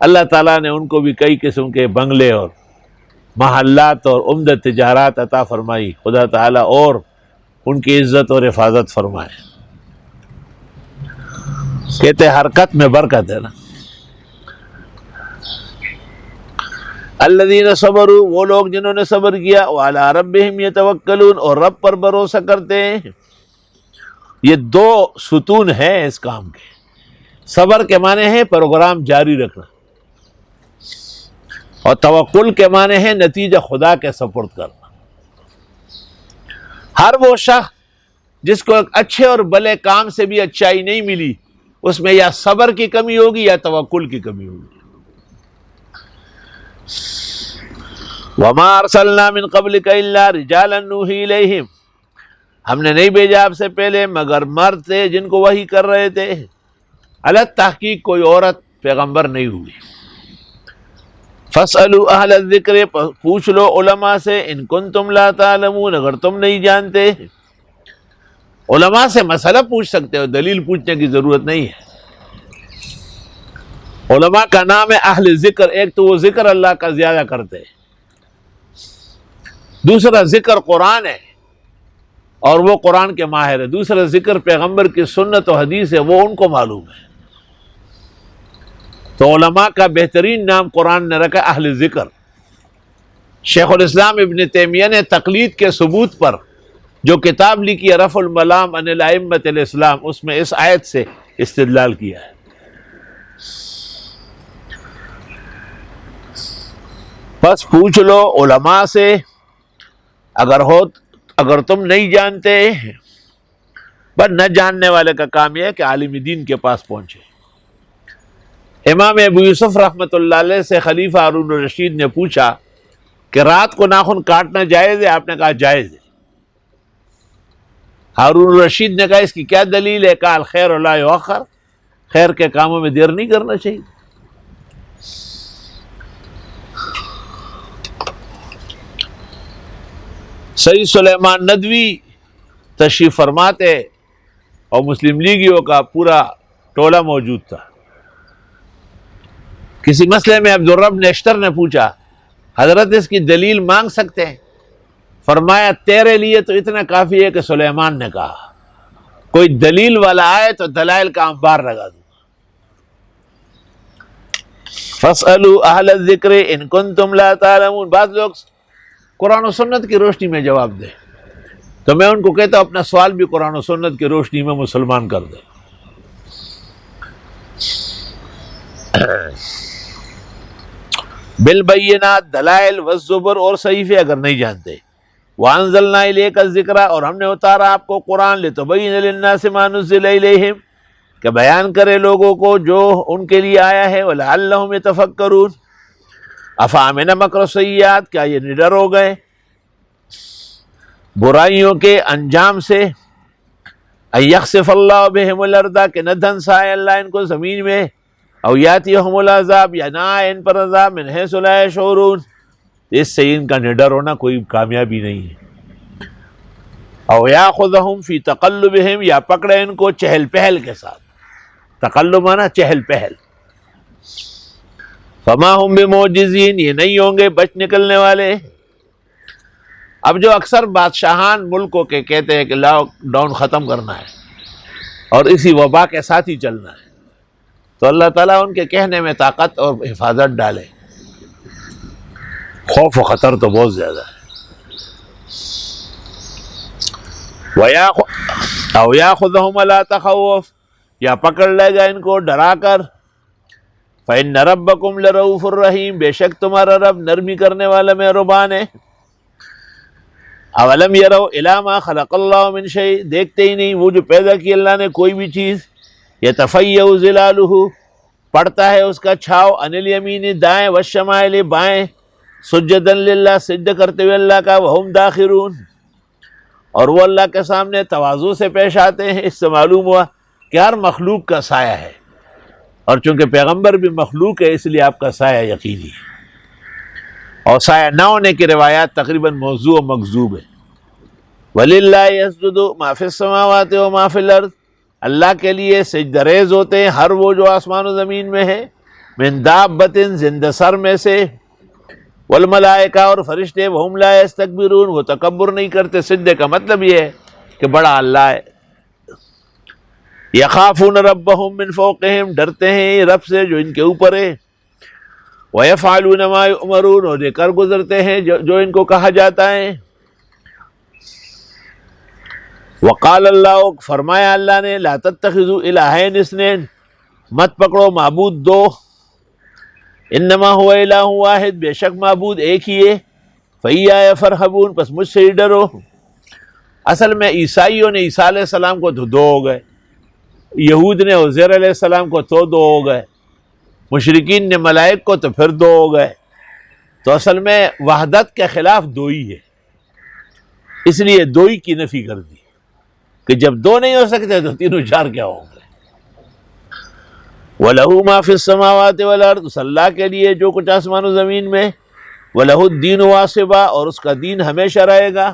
اللہ تعالیٰ نے ان کو بھی کئی قسم کے بنگلے اور محلات اور عمدہ تجارات عطا فرمائی، خدا تعالیٰ اور ان کی عزت اور حفاظت فرمائے۔ کہتے حرکت میں برکت ہے نا۔ الذین صبروا، وہ لوگ جنہوں نے صبر کیا، وعلی ربہم یتوکلون، اور رب پر بھروسہ کرتے ہیں۔ یہ 2 ستون ہیں اس کام کے۔ صبر کے معنی ہے پروگرام جاری رکھنا، اور توکل کے معنی ہے نتیجہ خدا کے سپرد کرنا۔ ہر وہ شخص جس کو ایک اچھے اور بھلے کام سے بھی اچھائی نہیں ملی، اس میں یا صبر کی کمی ہوگی یا توکل کی کمی ہوگی۔ وَمَا أَرْسَلْنَا مِن قَبْلِكَ إِلَّا رِجَالًا نُوحِي إِلَيْهِمْ، ہم نے نہیں بھیجا آپ سے پہلے مگر مرد تھے جن کو وحی کر رہے تھے۔ الگ تحقیق کوئی عورت پیغمبر نہیں ہوئی۔ فَاسْأَلُوا أَهْلَ الذِّكْرِ، پوچھ لو علماء سے، ان کنتم لا تعلمون، اگر تم نہیں جانتے۔ علماء سے مسئلہ پوچھ سکتے ہو، دلیل پوچھنے کی ضرورت نہیں ہے۔ علماء کا نام ہے اہل ذکر، ایک تو وہ ذکر اللہ کا زیادہ کرتے ہیں، دوسرا ذکر قرآن ہے اور وہ قرآن کے ماہر ہے، دوسرا ذکر پیغمبر کی سنت و حدیث ہے، وہ ان کو معلوم ہے۔ تو علماء کا بہترین نام قرآن نے رکھا اہل ذکر۔ شیخ الاسلام ابن تیمیہ نے تقلید کے ثبوت پر جو کتاب لکھی ہے رفع الملام عن الائمۃ الاسلام، اس میں اس آیت سے استدلال کیا ہے۔ بس پوچھ لو علماء سے، اگر تم نہیں جانتے۔ بس نہ جاننے والے کا کام یہ ہے کہ عالم دین کے پاس پہنچے۔ امام ابو یوسف رحمۃ اللہ علیہ سے خلیفہ ہارون الرشید نے پوچھا کہ رات کو ناخن کاٹنا جائز ہے؟ آپ نے کہا جائز ہے۔ ہارون الرشید نے کہا اس کی کیا دلیل ہے؟ کہا الخیر لا یؤخر، خیر کے کاموں میں دیر نہیں کرنا چاہیے۔ سید سلیمان ندوی تشریف فرماتے اور مسلم لیگیوں کا پورا ٹولہ موجود تھا۔ کسی مسئلے میں عبدالرب نیشتر نے پوچھا حضرت اس کی دلیل مانگ سکتے ہیں؟ فرمایا تیرے لیے تو اتنا کافی ہے کہ سلیمان نے کہا، کوئی دلیل والا آئے تو دلائل کا انبار لگا دوں۔ فَاسْأَلُوا أَهْلَ الذِّكْرِ إِن كُنتُمْ لَا تَعْلَمُونَ۔ بعض لوگ قرآن و سنت کی روشنی میں جواب دیں، تو میں ان کو کہتا ہوں اپنا سوال بھی قرآن و سنت کی روشنی میں مسلمان کر دیں۔ بالبینات، دلائل والزبر اور صحیفے اگر نہیں جانتے۔ وانزلنا الیک الذکر، اور ہم نے اتارا آپ کو قرآن لتبین للناس ما نزل الیہم، کہ بیان کرے لوگوں کو جو ان کے لیے آیا ہے، ولعلہم یتفکرون۔ افامن مکر السیئات، کیا یہ نڈر ہو گئے برائیوں کے انجام سے؟ ان یخسف اللہ بہم الارض، کہ نہ دھنسائے اللہ ان کو زمین میں، او یاتیہم العذاب، یا نہ آئے ان پر عذاب، من حیث لا یشعرون، اس سے ان کا نڈر ہونا کوئی کامیابی نہیں ہے۔ او یاخذہم فی تقلبہم، یا پکڑے ان کو چہل پہل کے ساتھ، تقلب مانا چہل پہل۔ فما ہم بمعجزین، یہ نہیں ہوں گے بچ نکلنے والے۔ اب جو اکثر بادشاہان ملکوں کے کہتے ہیں کہ لاک ڈاؤن ختم کرنا ہے اور اسی وبا کے ساتھ ہی چلنا ہے، تو اللہ تعالیٰ ان کے کہنے میں طاقت اور حفاظت ڈالے۔ خوف و خطر تو بہت زیادہ ہے۔ او یاخذہم لا تخوف، یا پکڑ لے گا ان کو ڈرا کر۔ فإن ربکم لرؤوف الرحیم، بے شک تمہارا رب نرمی کرنے والا مہربان ہے۔ اولم یروا الی ما خلق اللہ من شیء، دیکھتے ہی نہیں وہ جو پیدا کی اللہ نے کوئی بھی چیز، یتفیأ ظلالہ، پڑتا ہے اس کا چھاؤ، عن الیمین دائیں، والشمائل بائیں، سجدا للہ، سجدہ کرتے ہوئے اللہ کا، وہم داخرون، اور وہ اللہ کے سامنے تواضع سے پیش آتے ہیں۔ اس سے معلوم ہوا کہ ہر مخلوق کا سایہ ہے، اور چونکہ پیغمبر بھی مخلوق ہے اس لیے آپ کا سایہ یقینی ہے، اور سایہ نہ ہونے کی روایات تقریباً موضوع و مکذوب ہے۔ وَلِلَّهِ يَسْجُدُ مَا فِي السَّمَاوَاتِ وَمَا فِي الْأَرْضِ، اللہ کے لیے سجدہ ریز ہوتے ہیں ہر وہ جو آسمان و زمین میں ہے، من دابۃ، زندہ سر میں سے، والملائکہ، اور فرشتے، وہم لا یستکبرون، وہ تکبر نہیں کرتے۔ سجدے کا مطلب یہ ہے کہ بڑا اللہ ہے۔ یخافون ربہم من فوقہم، ڈرتے ہیں رب سے جو ان کے اوپر ہے۔ ویفعلون ما یؤمرون، اور یہ کر گزرتے ہیں جو ان کو کہا جاتا ہے۔ وقال اللہ، فرمایا اللہ نے، لا تتخذوا الہین اثنین، مت پکڑو معبود دو، انما هو الہ واحد، بے شک معبود ایک ہی ہے، فایای فرحبون، پس مجھ سے ہی ڈرو۔ اصل میں عیسائیوں نے عیسیٰ علیہ السلام کو تو دو ہو گئے، یہود نے عزیر علیہ السلام کو تو دو ہو گئے، مشرکین نے ملائک کو تو پھر دو ہو گئے۔ تو اصل میں وحدت کے خلاف دو ہی ہے، اس لیے دو ہی کی نفی کر دی کہ جب دو نہیں ہو سکتے تو تینوں چار کیا ہوں گے۔ وَلَهُ مَا فِي السَّمَاوَاتِ وَالْأَرْضِ، اس اللہ کے لیے جو کچھ آسمان و زمین میں، وَلَهُ الدِّينُ وَاصِبًا، اور اس کا دین ہمیشہ رہے گا،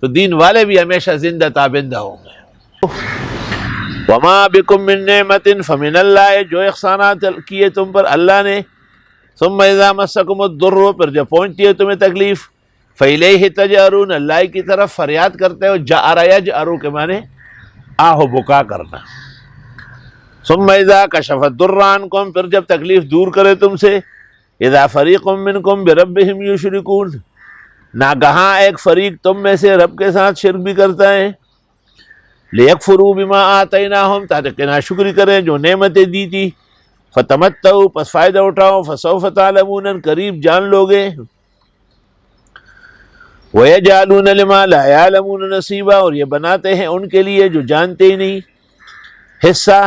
تو دین والے بھی ہمیشہ زندہ تابندہ ہوں گے۔ وَمَا بِكُم مِّن نِّعْمَةٍ فَمِنَ اللَّهِ، جو احسانات کیے تم پر اللہ نے، ثُمَّ إِذَا مَسَّكُمُ الضُّرُّ، پھر جب پہنچتی ہے تمہیں تکلیف، فَإِلَيْهِ تَجْأَرُونَ، اللہ کی طرف فریاد کرتے ہو، جَأَرَ يَجْأَرُ کے معنی آہ و بکا کرنا۔ ثم اذا کشف الضر عنکم، پھر جب تکلیف دور کرے تم سے، اذا فریق منکم بربہم یشرکون، ناگہاں ایک فریق تم میں سے رب کے ساتھ شرک بھی کرتا ہے، لیکفروا بما آتیناہم، تاکہ ناشکری کریں جو نعمتیں دی تھی، فتمتعوا، پس فائدہ اٹھاؤ، فسوف تعلمون، قریب جان لوگے، وَيَجْعَلُونَ لِمَا لَا يَعْلَمُونَ نَصِيبًا، اور یہ بناتے ہیں ان کے لیے جو جانتے ہی نہیں حصہ،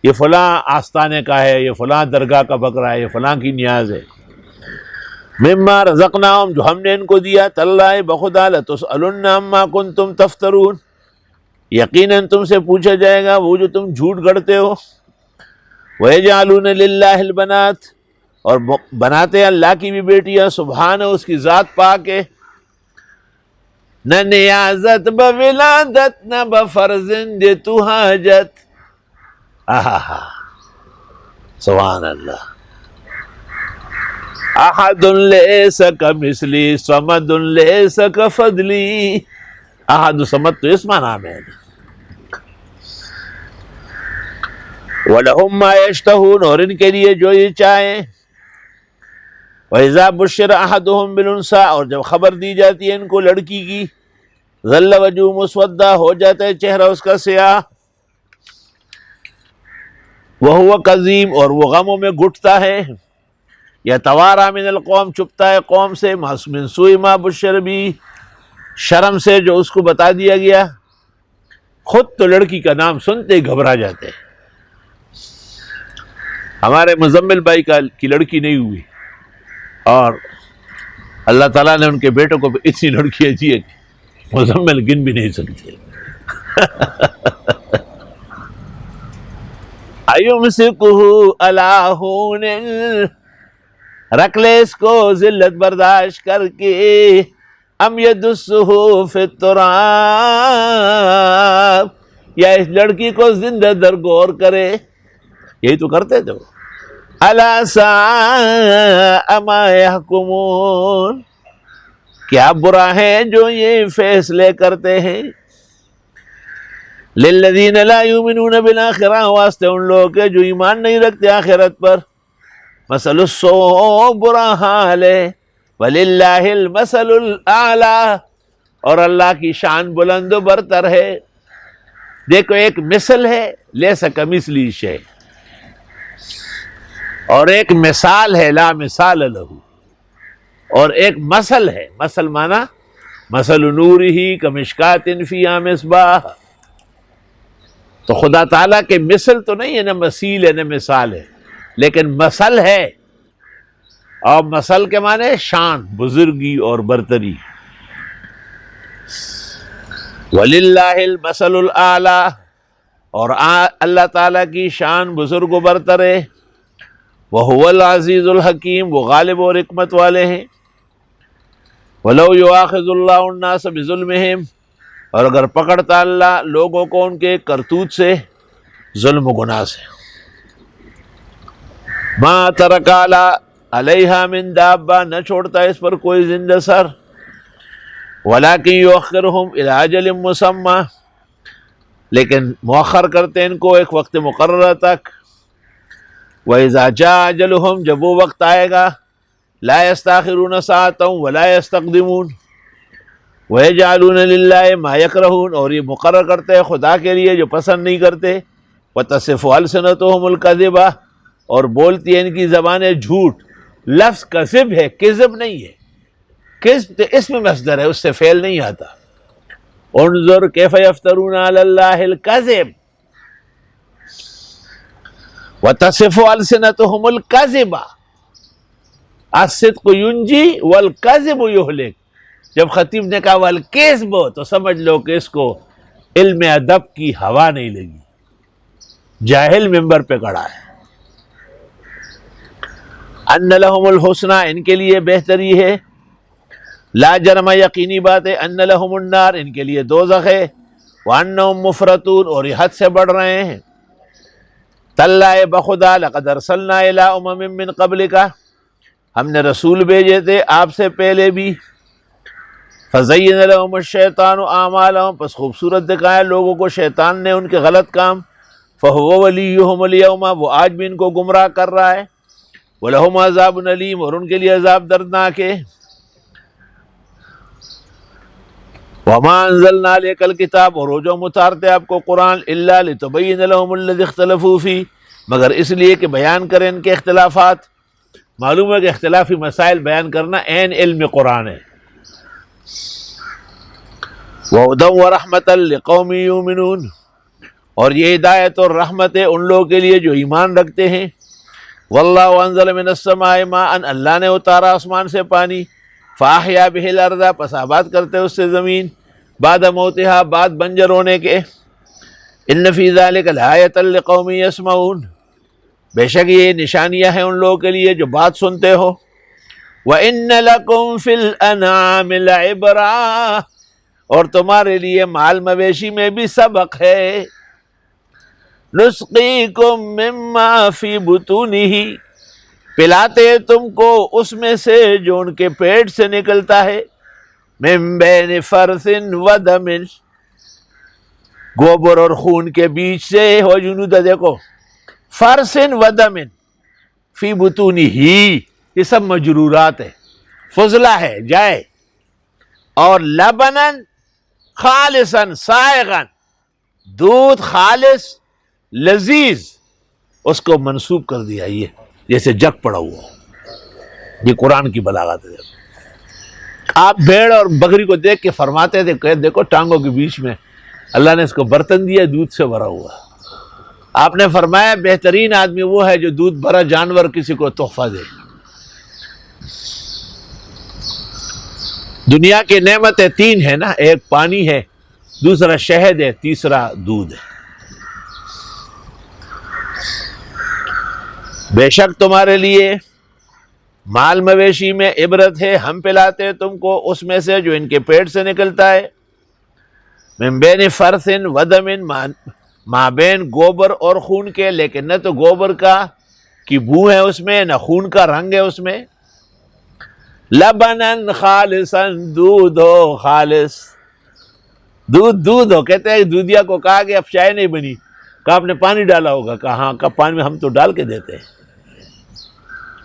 یہ فلاں آستانے کا ہے، یہ فلاں درگاہ کا بکرا ہے، یہ فلاں کی نیاز ہے، مما رزقناہم، جو ہم نے ان کو دیا، تاللہ بخدا لتسألن عما کنتم تفترون، یقیناً تم سے پوچھا جائے گا وہ جو تم جھوٹ گڑتے ہو، وَيَجْعَلُونَ لِلَّهِ الْبَنَاتِ، اور بناتے ہیں اللہ کی بھی بیٹیاں، سبحانہ، اس کی ذات پاک ہے، نہ نیازت بولادت نہ بفرزند تو حاجت، آہا سبحان اللہ، احد لیس کمثلی صمد لیس کفضلی، احد و صمد تو اس معنی میں ہے، وَلَهُمْ مَا يَشْتَهُونَ، اور ان کے لیے جو یہ چاہیں، وَإِذَا بُشِّرَ أَحَدُهُمْ بِالْأُنثىٰ، اور جب خبر دی جاتی ہے ان کو لڑکی کی، ظَلَّ وَجْهُهُ مُسْوَدًّا، ہو جاتا ہے چہرہ اس کا سیاہ، وَهُوَ كَظِيمٌ، اور وہ غموں میں گھٹتا ہے، يَتَوَارَىٰ مِنَ الْقَوْمِ، چھپتا ہے قوم سے، مِنْ سُوءِ مَا بُشِّرَ بِهِ، شرم سے جو اس کو بتا دیا گیا، خود تو لڑکی کا نام سنتے ہی گھبرا جاتے ہیں۔ ہمارے مزمل بھائی کی لڑکی نہیں ہوئی، اور اللہ تعالیٰ نے ان کے بیٹوں کو اتنی لڑکیاں دی ہے کہ مزمل گن بھی نہیں سکتے۔ اَيُمْسِكُهُ عَلَىٰ هُونٍ، رکھ لے اس کو ذلت برداشت کر کے، ام يَدُسُّهُ فِي التُّرَابِ، یا اس لڑکی کو زندہ درگور کرے، یہی تو کرتے تھے وہ، أَلَا سَاءَ مَا يَحْكُمُونَ، کیا برا ہے جو یہ فیصلے کرتے ہیں، لِلَّذِينَ لَا يُؤْمِنُونَ بِالْآخِرَةِ، واسطے ان لوگوں کے جو ایمان نہیں رکھتے آخرت پر، مثل السوء، برا حال ہے، وَلِلَّهِ الْمَثَلُ الْأَعْلَىٰ، اور اللہ کی شان بلند و برتر ہے۔ دیکھو ایک مثل ہے، لیس کمثلہ شیء، اور ایک مثال ہے، لا مثال لہ، اور ایک مثل ہے، مثل مانا مثل نورہ کمشکاۃ فیہا مصباح، تو خدا تعالیٰ کے مثل تو نہیں ہے، نہ مثیل ہے نہ مثال ہے، لیکن مثل ہے، اور مثل کے معنی شان، بزرگی اور برتری۔ وَلِلَّهِ الْمَثَلُ الْأَعْلَىٰ، اور اللہ تعالیٰ کی شان بزرگ و برتر ہے، وَهُوَ الْعَزِيزُ الْحَكِيمُ، وہ غالب اور حکمت والے ہیں۔ وَلَوْ يُؤَاخِذُ اللَّهُ النَّاسَ بِظُلْمِهِمْ، اور اگر پکڑتا اللہ لوگوں کو ان کے کرتوت سے، ظلم و گناہ سے، مَا تَرَكَ عَلَيْهَا مِن دَابَّةٍ، نہ چھوڑتا اس پر کوئی زندہ سر، وَلَٰكِن يُؤَخِّرُهُمْ إِلَىٰ أَجَلٍ مُّسَمًّى، لیکن مؤخر کرتے ان کو ایک وقت مقررہ تک، وَإِذَا جَاءَ أَجَلُهُمْ، جب وہ وقت آئے گا، لَا يَسْتَأْخِرُونَ سَاعَةً وَلَا يَسْتَقْدِمُونَ، وَيَجْعَلُونَ لِلَّهِ مَا يَكْرَهُونَ، اور یہ مقرر کرتے ہیں خدا کے لیے جو پسند نہیں کرتے، وَتَصِفُ أَلْسِنَتُهُمُ الْكَذِبَ، اور بولتی ہے ان کی زبانیں جھوٹ، لفظ کذب ہے، کذب نہیں ہے، کذب تو اسم مصدر ہے، اس سے فعل نہیں آتا۔ انظر کیف یفترون علی اللہ الکذب وتصف السنتهم الکذب، الصدق ینجی والکذب یہلک، جب خطیب نے کہا والکذب تو سمجھ لو کہ اس کو علم ادب کی ہوا نہیں لگی، جاہل ممبر پہ کھڑا ہے. ان لہم الحسنى، ان کے لیے بہتری ہے. لا جرم، یقینی بات ہے. ان لہم النار، ان کے لیے دوزخ ہے. وانہم مفرطون، اور یہ حد سے بڑھ رہے ہیں. تاللہ بخدا لقد ارسلنا الی امم من قبلک، ہم نے رسول بھیجے تھے آپ سے پہلے بھی. فزین لهم الشیطان اعمالهم، پس خوبصورت دکھایا لوگوں کو شیطان نے ان کے غلط کام. فهو ولیہم اليوم، وہ آج بھی ان کو گمراہ کر رہا ہے. وَلَهُمْ عَذَابٌ أَلِيمٌ، اور ان کے لیے عذاب دردناک ہے. وَمَا أَنزَلْنَا عَلَيْكَ الْكِتَابَ، اور جو ہم اتارتے آپ کو قرآن، إِلَّا لِتُبَيِّنَ لَهُمُ الَّذِي اخْتَلَفُوا فِيهِ، مگر اس لیے کہ بیان کریں ان کے اختلافات. معلوم ہے کہ اختلافی مسائل بیان کرنا عین علم قرآن ہے. وَهُدًى وَرَحْمَةً لِقَوْمٍ يُؤْمِنُونَ، اور یہ ہدایت اور رحمت ہے ان لوگوں کے لیے جو ایمان رکھتے ہیں. واللہ انزل من السماء ماء، اللہ نے اتارا آسمان سے پانی. فاحیا بہ الارض، پس آباد کرتے اس سے زمین. بعد موتها، بعد بنجر ہونے کے. ان فی ذلک لآیۃ لقوم یسمعون، بے شک یہ نشانیاں ہیں ان لوگوں کے لیے جو بات سنتے ہو. وَإِنَّ لَكُمْ فِي الْأَنْعَامِ لَعِبْرَةً، اور تمہارے لیے مال مویشی میں بھی سبق ہے. نسقیکم مما فی بطونہ، پلاتے تم کو اس میں سے جو ان کے پیٹ سے نکلتا ہے. من بین فرث و دم، گوبر اور خون کے بیچ سے. ہو جنود، دیکھو فرث و دم فی بطونہ، یہ سب مجرورات ہے. فضلہ ہے جائے. اور لبنن خالصا سائغا، دودھ خالص لذیذ، اس کو منسوب کر دیا یہ جیسے جگ پڑا ہوا. یہ قرآن کی بلاغت ہے. آپ بھیڑ اور بکری کو دیکھ کے فرماتے تھے کہ دیکھو ٹانگوں کے بیچ میں اللہ نے اس کو برتن دیا دودھ سے بھرا ہوا. آپ نے فرمایا بہترین آدمی وہ ہے جو دودھ بھرا جانور کسی کو تحفہ دے. دنیا کی نعمتیں تین ہیں نا، ایک پانی ہے، دوسرا شہد ہے، تیسرا دودھ ہے. بے شک تمہارے لیے مال مویشی میں عبرت ہے، ہم پلاتے تم کو اس میں سے جو ان کے پیٹ سے نکلتا ہے. من بین فرث و دم، مابین گوبر اور خون کے، لیکن نہ تو گوبر کا کی بو ہے اس میں، نہ خون کا رنگ ہے اس میں. لبنن خالصا، دودھ ہو خالص. دودھ ہو، کہتے ہیں دودھیا کو کہا کہ اب چائے نہیں بنی، کہا آپ نے پانی ڈالا ہوگا، کہا ہاں، کہا پانی میں ہم تو ڈال کے دیتے ہیں.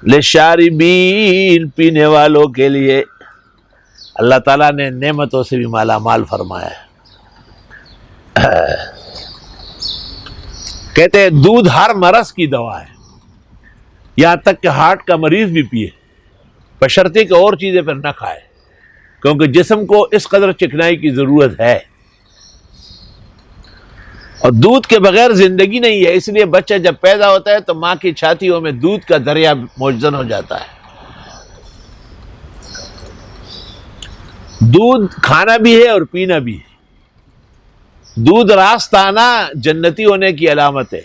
للشاربین، پینے والوں کے لیے. اللہ تعالیٰ نے نعمتوں سے بھی مالا مال فرمایا ہے. کہتے ہیں دودھ ہر مرض کی دوا ہے، یہاں تک کہ ہارٹ کا مریض بھی پیے، بشرطے کہ اور چیزیں پھر نہ کھائے، کیونکہ جسم کو اس قدر چکنائی کی ضرورت ہے. اور دودھ کے بغیر زندگی نہیں ہے. اس لیے بچہ جب پیدا ہوتا ہے تو ماں کی چھاتیوں میں دودھ کا دریا موجزن ہو جاتا ہے. دودھ کھانا بھی ہے اور پینا بھی ہے. دودھ راستانہ جنتی ہونے کی علامت ہے.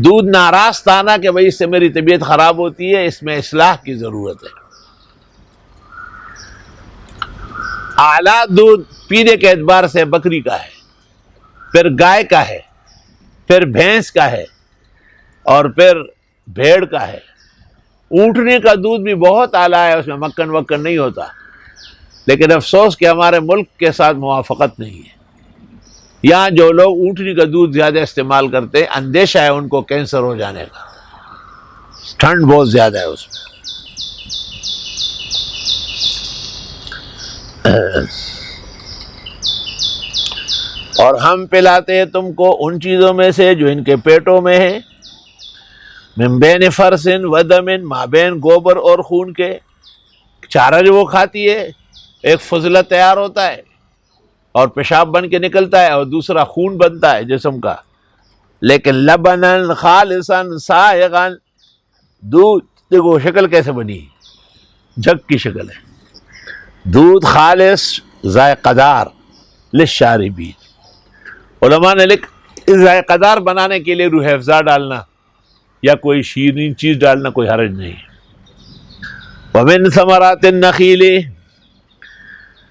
دودھ ناراستانہ کہ بھئی اس سے میری طبیعت خراب ہوتی ہے، اس میں اصلاح کی ضرورت ہے. اعلیٰ دودھ پینے کے اعتبار سے بکری کا ہے، پھر گائے کا ہے، پھر بھینس کا ہے، اور پھر بھیڑ کا ہے. اونٹنے کا دودھ بھی بہت اعلیٰ ہے، اس میں مکھن وکن نہیں ہوتا، لیکن افسوس کہ ہمارے ملک کے ساتھ موافقت نہیں ہے. یہاں جو لوگ اونٹنی کا دودھ زیادہ استعمال کرتے ہیں، اندیشہ ہے ان کو کینسر ہو جانے کا، ٹھنڈ بہت زیادہ ہے اس میں. اور ہم پلاتے ہیں تم کو ان چیزوں میں سے جو ان کے پیٹوں میں ہے. من بین فرث و دم، مابین گوبر اور خون کے. چارہ جو وہ کھاتی ہے، ایک فضلہ تیار ہوتا ہے اور پیشاب بن کے نکلتا ہے، اور دوسرا خون بنتا ہے جسم کا. لیکن لبنن خالصا سائغا، دودھ دیکھو شکل کیسے بنی، جگ کی شکل ہے. دودھ خالص ذائقہ دار للشاربین. علماء نے ذائقہ دار بنانے کے لیے روح افزا ڈالنا یا کوئی شیرین چیز ڈالنا کوئی حرج نہیں. ومن ثمرات النخیل،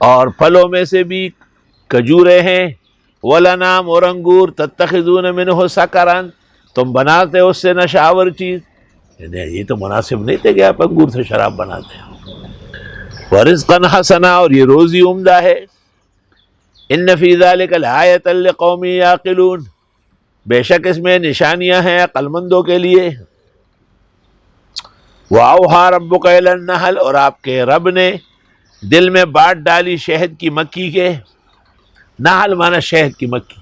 اور پھلوں میں سے بھی کھجورے ہیں، والانعام، اور انگور، تتخذون منہ سکرا، تم بناتے ہو اس سے نشاور چیز. یہ تو مناسب نہیں تھے کہ آپ انگور سے شراب بناتے ہو. ورزقا حسنا، اور یہ روزی عمدہ ہے. ان فی ذلک لآیۃ لقوم یعقلون، بے شک اس میں نشانیاں ہیں عقل مندوں کے لیے. وَأَوْحَىٰ رَبُّكَ إِلَى النَّحْلِ، اور آپ کے رب نے دل میں بات ڈالی شہد کی مکھی کے. نحل مانا شہد کی مکھی.